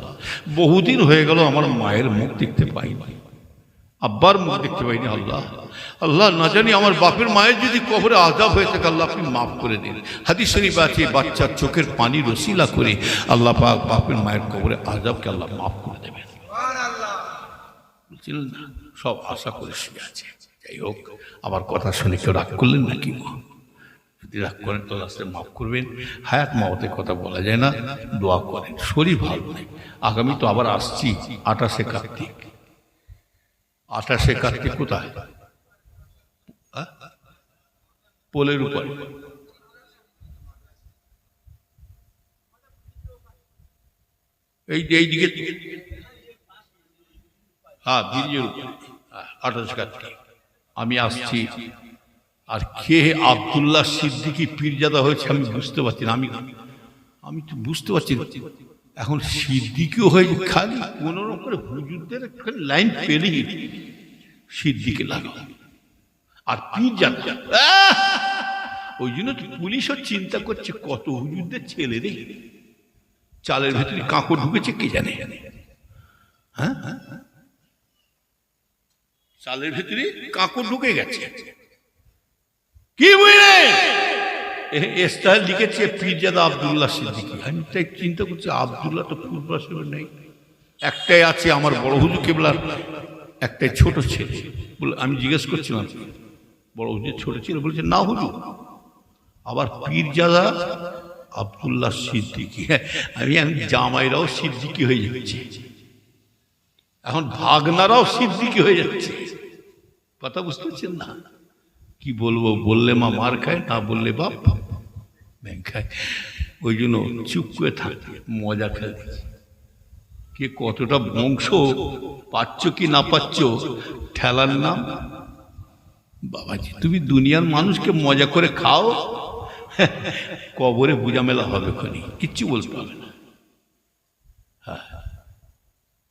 বহুদিন হয়ে গেল আমার মায়ের মুখ দেখতে পাইনি, আব্বার মুখ দেখতে পাইনি, আল্লাহ আল্লাহ না জানি আমার বাপের মায়ের যদি কবরে আযাব হয়ে থাকে, আল্লাহ আপনি মাফ করে দিন। হাদিস শরীফ আছে বাচ্চার চোখের পানি রসিলা করে আল্লাহ পাক বাপের মায়ের কবরে আযাবকে আল্লাহ মাফ করে দেবেন। বুঝলেন না? সব আশা করে শুয়ে আছে। যাই হোক, আমার কথা শুনে কেউ রাগ করলেন নাকি? যদি রাগ করেন তো রাস্তায় মাফ করবেন। হায়াত মাওতের কথা বলা যায় না, দোয়া করেন। শরীর ভালো নেই, আগামী তো আবার আসছি 28শে কার্তিক। 28শে কার্তিক কোথায়? পোলের উপরে। এইদিকে, হ্যাঁ ব্রিজের উপরে 28 কার্তিক আমি আসছি। আর কে আব্দুল্লাহ সিদ্দিকী পীরজাদা হয়েছে আমি বুঝতে পারছি না। আমি তো বুঝতে পারছি না। এখন সিদ্দিকিও হয়েছে, খালি কোন রকম করে হুজুরদের লাইন পেলেই সিদ্দিকে লাগাও। আর পীরজাদা, ওই জন্য তো পুলিশও চিন্তা করছে কত হুজুরদের ছেলে রে চালের ভেতরে কাঁকড় ঢুকেছে কে জানে। হ্যাঁ, চালের ভেতরে কাঁকড় ঢুকে গেছে। কি বুঝলে স্টাইল লিখেছে পীরজাদা আব্দুল্লাহ সিদ্দিকী। আমি তাই চিন্তা করছি, আব্দুল্লাহ তো পূর্বাশ্রমে নেই, একটাই আছে আমার বড় হুজুর কেবলার একটাই ছোট ছেলে। বলে আমি জিজ্ঞেস করছিলাম বড় হুজুর ছোট ছেলে, বলছে না হুজুর। আবার পীরজাদা আব্দুল্লাহ সিদ্দিকী, আমি জামাইরাও সিদ্দিকী হয়ে যাচ্ছে, এখন ভাগনারাও সিদ্দিকী হয়ে যাচ্ছে। কথা বুঝতে পারছেন না? কি বলবো, বললে মা মার খায়, না বললে বাপ ব্যাং খায়। ওই জন্য চুপ করে থাকে, মজা খেলে কে কতটা বংশ পাচ্ছ কি না পাচ্ছ ঠেলার নাম। বাবাজি তুমি দুনিয়ার মানুষকে মজা করে খাও, কবরে বুঝা মেলা হবে, কিচ্ছু বলতে পারবে না। হ্যাঁ,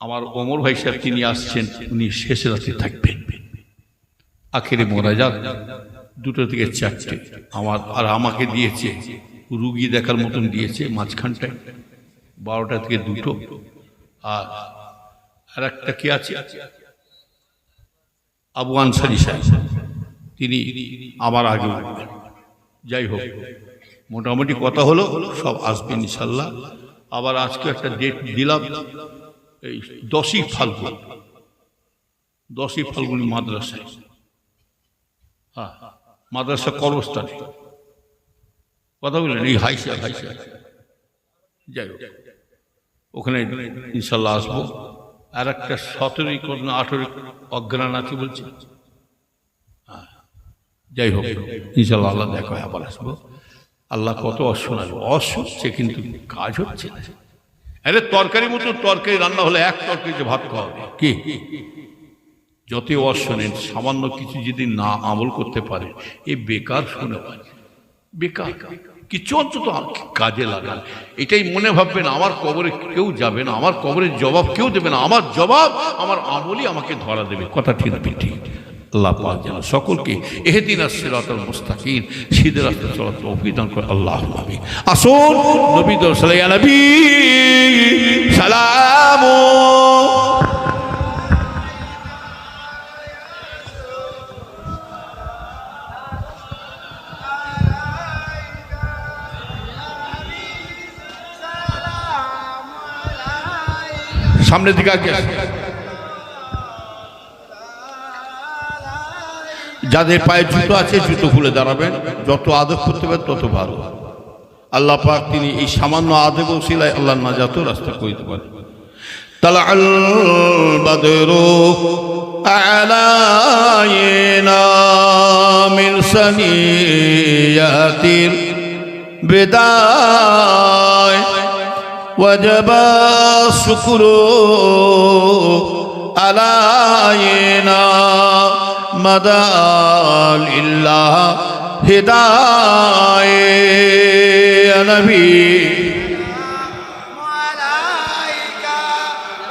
আমার ওমর ভাই সাহেব তিনি আসছেন, উনি শেষ রাতে থাকবেন। আখেরে মোনাজাত 2টা থেকে 4টে আমার আর আমাকে দিয়েছে, রুগী দেখার মতন দিয়েছে মাঝখানটায় 12টা থেকে 2টো। আর একটা কে আছে আবু আনসারি সাহেব, তিনি আমার আগে উঠবেন। যাই হোক, মোটামুটি কথা হলো, সব আসবেন ইনশাল্লাহ। আবার আজকে একটা ডেট দিলাম, এই 10ই ফাল্গুন, 10ই ফাল্গুনি মাদ্রাসায়, হ্যাঁ মাদ্রাসা কর্মস্থানে কথা বললেন, এই হাইসা। যাই হোক, ওখানে ইনশাল্লাহ আসবো। আর একটা 17ই 18 অজ্ঞান আছে বলছে। হ্যাঁ, যাই হোক ইনশাল্লাহ আল্লাহ দেখা আবার আসবো। আল্লাহ কত অশোনাবে, অশুচ্ছে কিন্তু কাজ হচ্ছে না। আরে তরকারি মতো তরকারি রান্না হলে এক তরকারিতে ভাত খাওয়া হবে কি? যতই অশোনেন, সামান্য কিছু যদি না আমল করতে পারে এ বেকার শুনে পারে, বেকার কিছু অন্তত কাজে লাগান। এটাই মনে ভাববেন আমার কবরে কেউ যাবে না, আমার কবরের জবাব কেউ দেবে না, আমার জবাব আমার আমলই আমাকে ধরা দেবে। কথা ঠিক না ঠিক? আল্লাহ পাক যেন সকলকে ইহদিনাস সিরাতাল মুস্তাকিম, সিধে রাস্তায় চলার তৌফিক দান করে। আল্লাহুম্মা আমিন। আসুন নবী দরুদ সাল্লাল্লাহু আলাইহি সালাম। সামনের দিকে আগে যাদের পায়ে জুতো আছে জুতো খুলে দাঁড়াবেন, যত আদব করতে পারেন তত ভালো। আল্লাহ পাক তিনি এই সামান্য আদব ওসিলায় আল্লাহর নাজাত রাস্তা করে দিতে পারেন। তালাল বাদরু আলাইনা মিন সানিয়াতিল বিদায় وجب الشكر علينا مدى لله هداية يا نبي عليك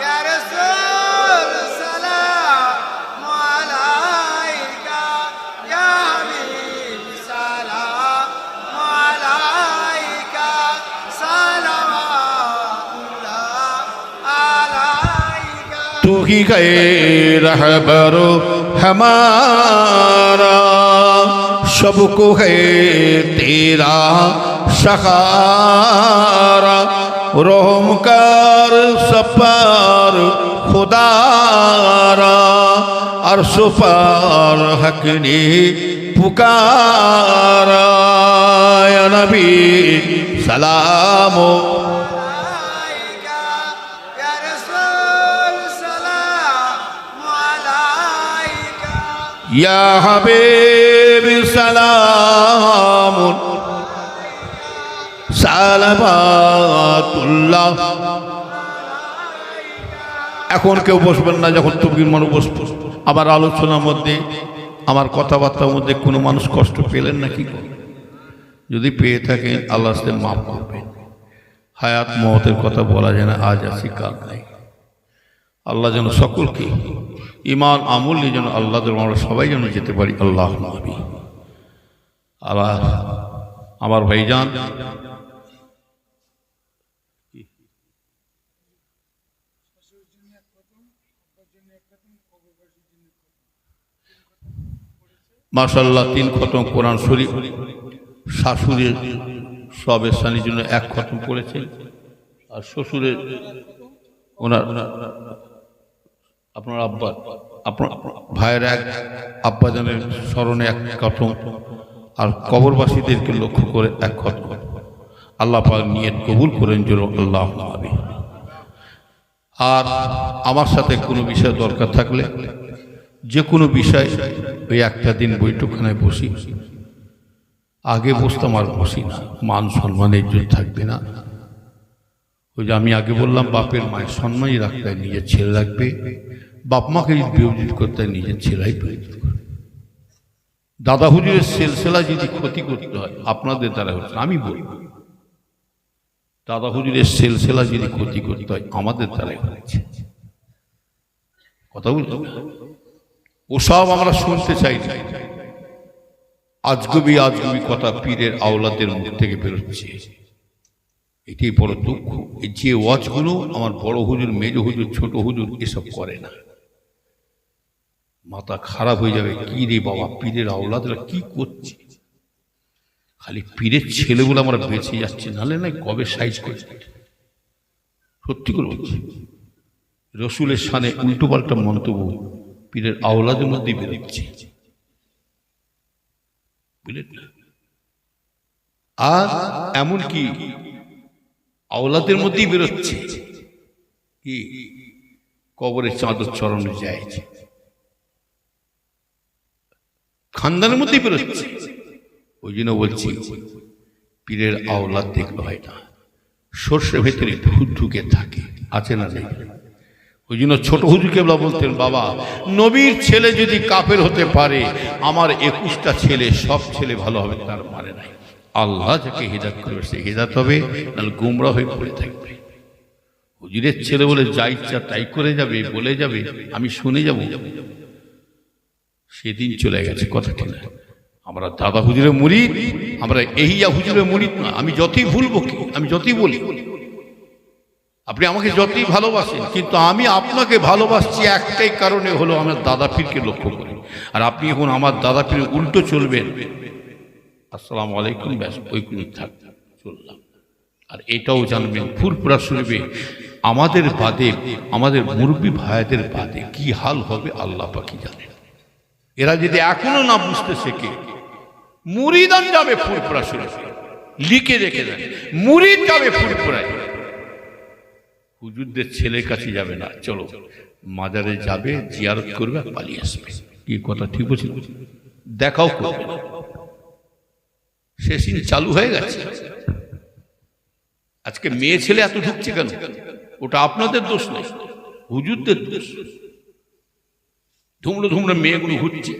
يا رسول سلام عليك يا حبيب سلام عليك صلوات الله عليك तू ही गए रहबर हमारा सबको है तेरा सहारा रहम कर सपर खुदारा अर्श पर हक ने पुकारा या नबी सलामो عليك يا رسول سلام عليك या हबीब सलाम সালাবাতুল্লাহ। এখন কেউ বসবেন না, যখন তকবীর মানুষ বসবো। আমার আলোচনার মধ্যে আমার কথাবার্তার মধ্যে কোনো মানুষ কষ্ট পেলেন নাকি? যদি পেয়ে থাকেন আল্লাহ সাথে মাফ করবেন। হায়াত মওতের কথা বলা যায় না, আজ আছি কাল নাই। আল্লাহ যেন সকলকে ইমান আমল নিয়ে যেন আল্লাহ আমরা সবাই যেন যেতে পারি। আল্লাহ নবী আবার আমার ভাইজান মাশাআল্লাহ 3 খতম কোরআন শরীফ, শাশুড়ির সব স্থানের জন্য 1 খতম করেছেন, আর শ্বশুরের ওনার আপনার আব্বা আপনার ভাইয়ের এক আব্বাজানের স্মরণে 1 খতম, আর কবরবাসীদেরকে লক্ষ্য করে 1 খতম। আল্লাহ পাক নিয়ত কবুল করেন জন্য আল্লাহ আমিন। আর আমার সাথে কোনো বিষয় দরকার থাকলে যে কোনো বিষয় ওই একটা দিন বৈঠকখানায় বসি, আগে বসতাম আর বসি না, মান সম্মানের জন্য থাকবে না। ওই যে আমি আগে বললাম বাপের মায়ের সম্মানই রাখতে হয়, নিজের ছেলে রাখবে। বাপ মাকে যদি বিয়োজিত করতে হয় নিজের ছেলেই বিয়োজিত করবে। দাদা হুজুরের সিলসিলা যদি ক্ষতি করতে হয় আপনাদের দ্বারা হচ্ছে, আমি বলব দাদা হুজুরের সিলসিলা যদি ক্ষতি করতে হয় আমাদের দ্বারাই হচ্ছে। কথা বলতে ওসব আমরা শুনতে চাই না। আজগবি আজগবি কথা পীরের আওলাদের মুখ থেকে বেরোচ্ছে, এটাই বড় দুঃখ। এই যে ওয়াজগুলো আমার বড় হুজুর, মেজ হুজুর, ছোট হুজুর এসব করে না, মাথা খারাপ হয়ে যাবে। কি রে বাবা, পীরের আওলাদরা কি করছে? খালি পীরের ছেলেগুলো আমরা বেঁচে যাচ্ছে, নাহলে না কবে সাইজ করে। সত্যি করে বলছি, রসুলের সানে উল্টো পাল্টা মন্তব্য পীরের আওলাদের মধ্যেই বেরোচ্ছে, বুঝলেন না? আর এমনকি আওলাদের মধ্যেই বেরোচ্ছে কি কবরে চাঁদর চরণে যায়, খানদানের মধ্যেই বেরোচ্ছে। ওই জন্য বলছি পীরের আওলাদ দেখলে হয় না, সর্ষের ভেতরে ভূত ঢুকে থাকে, আছে না নেই? ওই জন্য ছোট হুজুর কেবলা বলতেন, বাবা নবীর ছেলে যদি কাফের হতে পারে, আমার 21টা ছেলে সব ছেলে ভালো হবে তার মানে নাই। আল্লাহ যাকে হিদায়াত করবে সে হিদায়াত হবে, নাহলে গোমরা হয়ে পড়ে থাকবে। হুজুরের ছেলে বলে যা ইচ্ছা তাই করে যাবে, বলে যাবে, আমি শুনে যাব, সেদিন চলে গেছে। কথাটা না, আমরা দাদা হুজুরের মুরিদ, আমরা এহিয়া হুজুরের মুরিদ না। আমি যতই ভুলবো কি, আমি যতই বলি, আপনি আমাকে যতই ভালোবাসেন, কিন্তু আমি আপনাকে ভালোবাসছি একটাই কারণে, হলো আমার দাদা পীরকে লক্ষ্য করি। আর আপনি এখন আমার দাদা পীরের উল্টো চলবেন, আসসালামু আলাইকুম, ব্যাস ওইগুলো থাক, চললাম। আর এটাও জানবেন ফুরফুরা শরীফে আমাদের বাদে, আমাদের মুরব্বী ভাইদের বাদে কি হাল হবে আল্লাহ পাকই জানেন। এরা যদি এখনো না বুঝতে শেখে, মুরিদান যাবে ফুরফুরা শরীফে, লিখে রেখে দেন, মুরিদ যাবে ফুরফুরায়, হুজুরদের ছেলের কাছে যাবে না। চলো মাজারে যাবে, জিয়ারত করবে, পালিয়ে আসবে। কি কথা ঠিক বলছি? দেখাও করবে, শেষ চালু হয়ে গেছে। আজকে মেয়ে ছেলে এত ঢুকছে কেন? ওটা আপনাদের দোষ নয়, হুজুরদের দোষ। ধুমড়ো ধুমড়ো মেয়েগুলো ঘুরছে,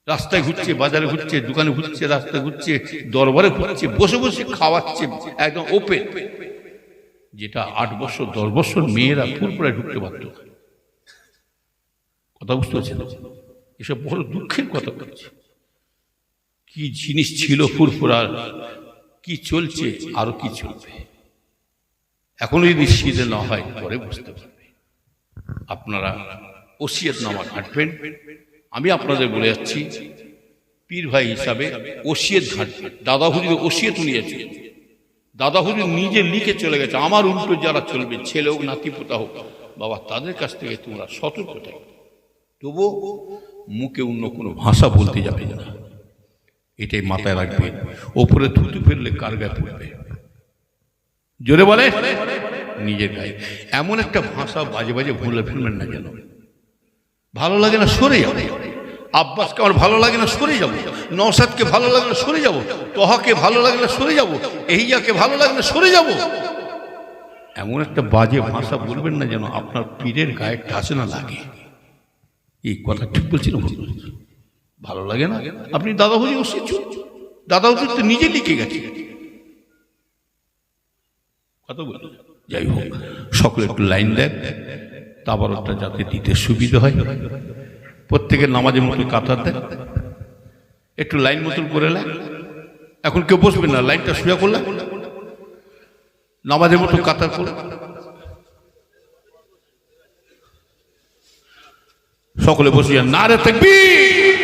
রাস্তায় ঘুরছে, বাজারে ঘুরছে, দোকানে ঘুরছে, রাস্তায় ঘুরছে, দরবারে ঘুরছে, বসে বসে খাওয়াচ্ছে একদম ওপেন। যেটা 8 বছর 10 বছর মেয়েরা ফুরফুরায় ঢুকতে পারত। কথা বুঝতে পারছেন? এসব বড় দুঃখের কথা বলছে। কি জিনিস ছিল ফুরফুরার, কি চলছে, আরো কি চলবে এখনো যদি সিদ্ধ না হয় পরে বুঝতে পারবে। আপনারা ওসিয়তনামা ঘাঁটবেন। আমি আপনাদের বলে যাচ্ছি, পীর ভাই হিসাবে ওসিয়ত ঘাঁটবেন। দাদা হুজুর ওসিয়ত নিয়েছে, দাদা হুজুর নিজে লিখে চলে গেছে, আমার উল্টো যারা চলবে, ছেলে হোক নাতি পোতা হোক, বাবা তাদের কাছ থেকে তোমরা সতর্ক থাকো। তবু মুখে অন্য কোনো ভাষা বলতে যাবে না, এটাই মাথায় রাখবে। ওপরে থুতু ফেললে কার গায়ে পড়বে? জোরে বলে নিজের গায়ে। এমন একটা ভাষা বাজে বাজে ভুলে ফেলবেন না যেন। ভালো লাগে না সরে যাবো, আব্বাসকে আমার ভালো লাগে না সরে যাবো, নওশাদকে ভালো লাগে না সরে যাবো, তোহাকে ভালো লাগে না সরে যাবো, এহিয়াকে ভালো লাগে না সরে যাবো। এমন একটা বাজে ভাষা বলবেন না যেন আপনার পীরের গায়ে টাচ না লাগে। এই কথা ঠিক বলছিলাম? ভালো লাগে না? আপনি দাদা হুজুর ওসিয়ত, দাদা হুজুর তো নিজে লিখে গেছে। কথা বল। যাই হোক, সকলে একটু লাইন দেন, তাবারকটা যাতে দিতে সুবিধা হয়। প্রত্যেকের নামাজের মতো কাতার দেন, একটু লাইন মতন করে নেন। এখন কেউ বসবেন না, লাইনটা সোজা করলেন, নামাজের মতো কাতার করলেন। সকলে বসে যান, নারে তাকবীর।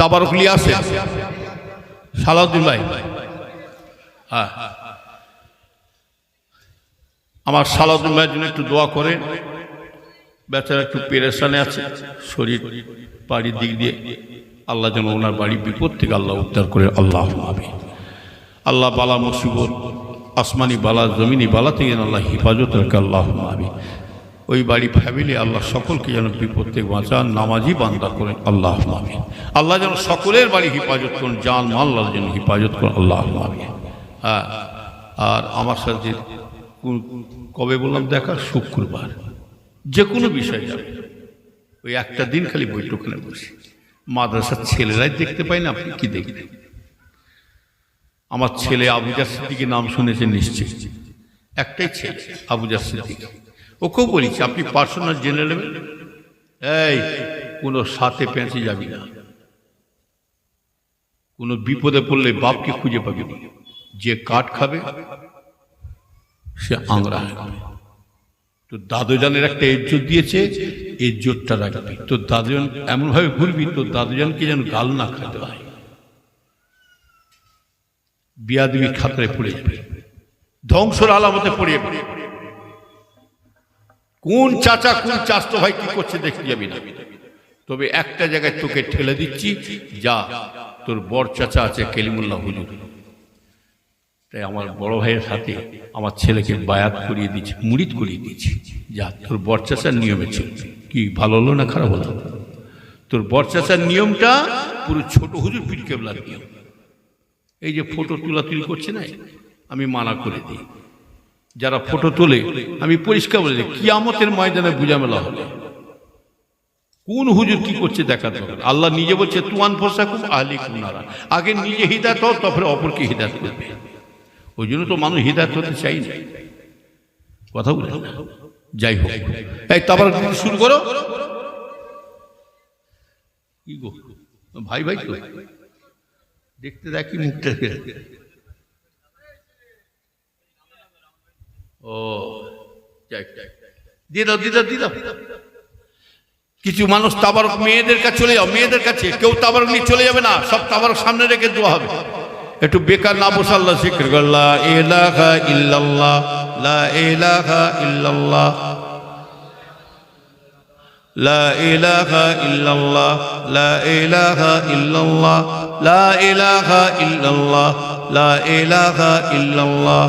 তাবারক লিয়ে আসে সালাউদ্দিন ভাই। হ্যাঁ, আমার সালাউদ্দিন ভাইয়ের জন্য একটু দোয়া করে। বেচারা একটু পেরেশানে আছে, শরীর বাড়ির দিক দিয়ে। আল্লাহ যেন ওনার বাড়ি বিপদ থেকে আল্লাহ উদ্ধার করে। আল্লাহ আমিন। আল্লাহ বালা মুসিবত, আসমানি বালা জমিনি বালা থেকে যেন আল্লাহ হিফাজত রাখে। আল্লাহ আমিন। ওই বাড়ি ফ্যামিলি আল্লাহ সকলকে যেন বিপদ থেকে বাঁচান, নামাজি বান্দা করেন। আল্লাহ আমিন। আল্লাহ যেন সকলের বাড়ি হিফাজত করেন, জান মাল আল্লাহ যেন হিফাজত করেন। আল্লাহ আমিন। হ্যাঁ, আর আমার সাথে কবে বললাম দেখা? শুক্রবার। যে কোনো বিষয় যাবে, ওই একটা দিন খালি বৈঠকখানে বসে। মাদ্রাসার ছেলেরাই দেখতে পাই না, আপনি কি দেখবেন? আমার ছেলে আবুজার সিদ্দিকীর নাম শুনেছেন নিশ্চয়ই, একটাই ছেলে আবুজার সিদ্দিক। ওকেও বলেছি আপনি পার্সোনাল জেনে নেবেন, এই কোনো সাথে পেঁচে যাবি না, কোনো বিপদে পড়লে বাপকে খুঁজে পাবি না। যে কাঠ খাবে সে আংরা হবে। তো দাদুজানের একটা ইজ্জত দিয়েছে, ইজ্জতটা রাখবি। তোর দাদুজান এমন ভাবে ঘুরবি তোর দাদুজানকে যেন গাল না খাতে হয়। বিয়াদবি খাতরে পড়ে যাবে, ধ্বংসর আলামতে পড়ে যাবে। কোন চাচা কোন চাচতো ভাই কি করছে দেখতে যাবি না। তবে একটা জায়গায় তোকে ঠেলে দিচ্ছি, যা তোর বড় চাচা আছে কেলিমুল্লাহ হুজুর, তাই আমার বড় ভাইয়ের সাথে আমার ছেলেকে বায়াত করিয়ে দিচ্ছি, মুরিদ করিয়ে দিচ্ছি। যা তোর বড় চাচার নিয়মে চলছে। কি ভালো হলো না খারাপ হলো? তোর বড় চাচার নিয়মটা পুরো ছোট হুজুর পীর কেবলার নিয়ম। এই যে ফটো তুলাতুলি করছে না, আমি মানা করে দিই। যারা ফটো তোলে আমি পরিষ্কার বলে দিই, কিয়ামতের ময়দানে বুঝামেলা হবে। কোন হুজুর কি করছে দেখাতে হবে। আল্লাহ নিজে বলছে তুয়ান ফসাকুম আহলিকুম নারা। আগে নিজে হিদায়ত হও, তারপরে অপরকে হিদায়ত করবে। ওই জন্য তো মানুষ হিদায়ত হতে চাই না। কথা বলে যাই হোক, এই তারপর শুরু করো। কি গো ভাই ভাই তো দেখতে দেখি মুখটা। ও যাই, দিয়ে দাও দিয়ে দাও দিয়ে দাও। কিছু মানুষ তাবারক মেয়েদের কাছে চলে যাও, মেয়েদের কাছে কেউ তাবারক নিয়ে চলে যাবে না, সব তাবারক সামনে রেখে দেওয়া হবে। একটু বেকার না বসে আল্লাহ জিকির কর, লা ইলাহা ইল্লাল্লাহ, লা ইলাহা ইল্লাল্লাহ, লা ইলাহা ইল্লাল্লাহ, লা ইলাহা ইল্লাল্লাহ, লা ইলাহা ইল্লাল্লাহ, লা ইলাহা ইল্লাল্লাহ।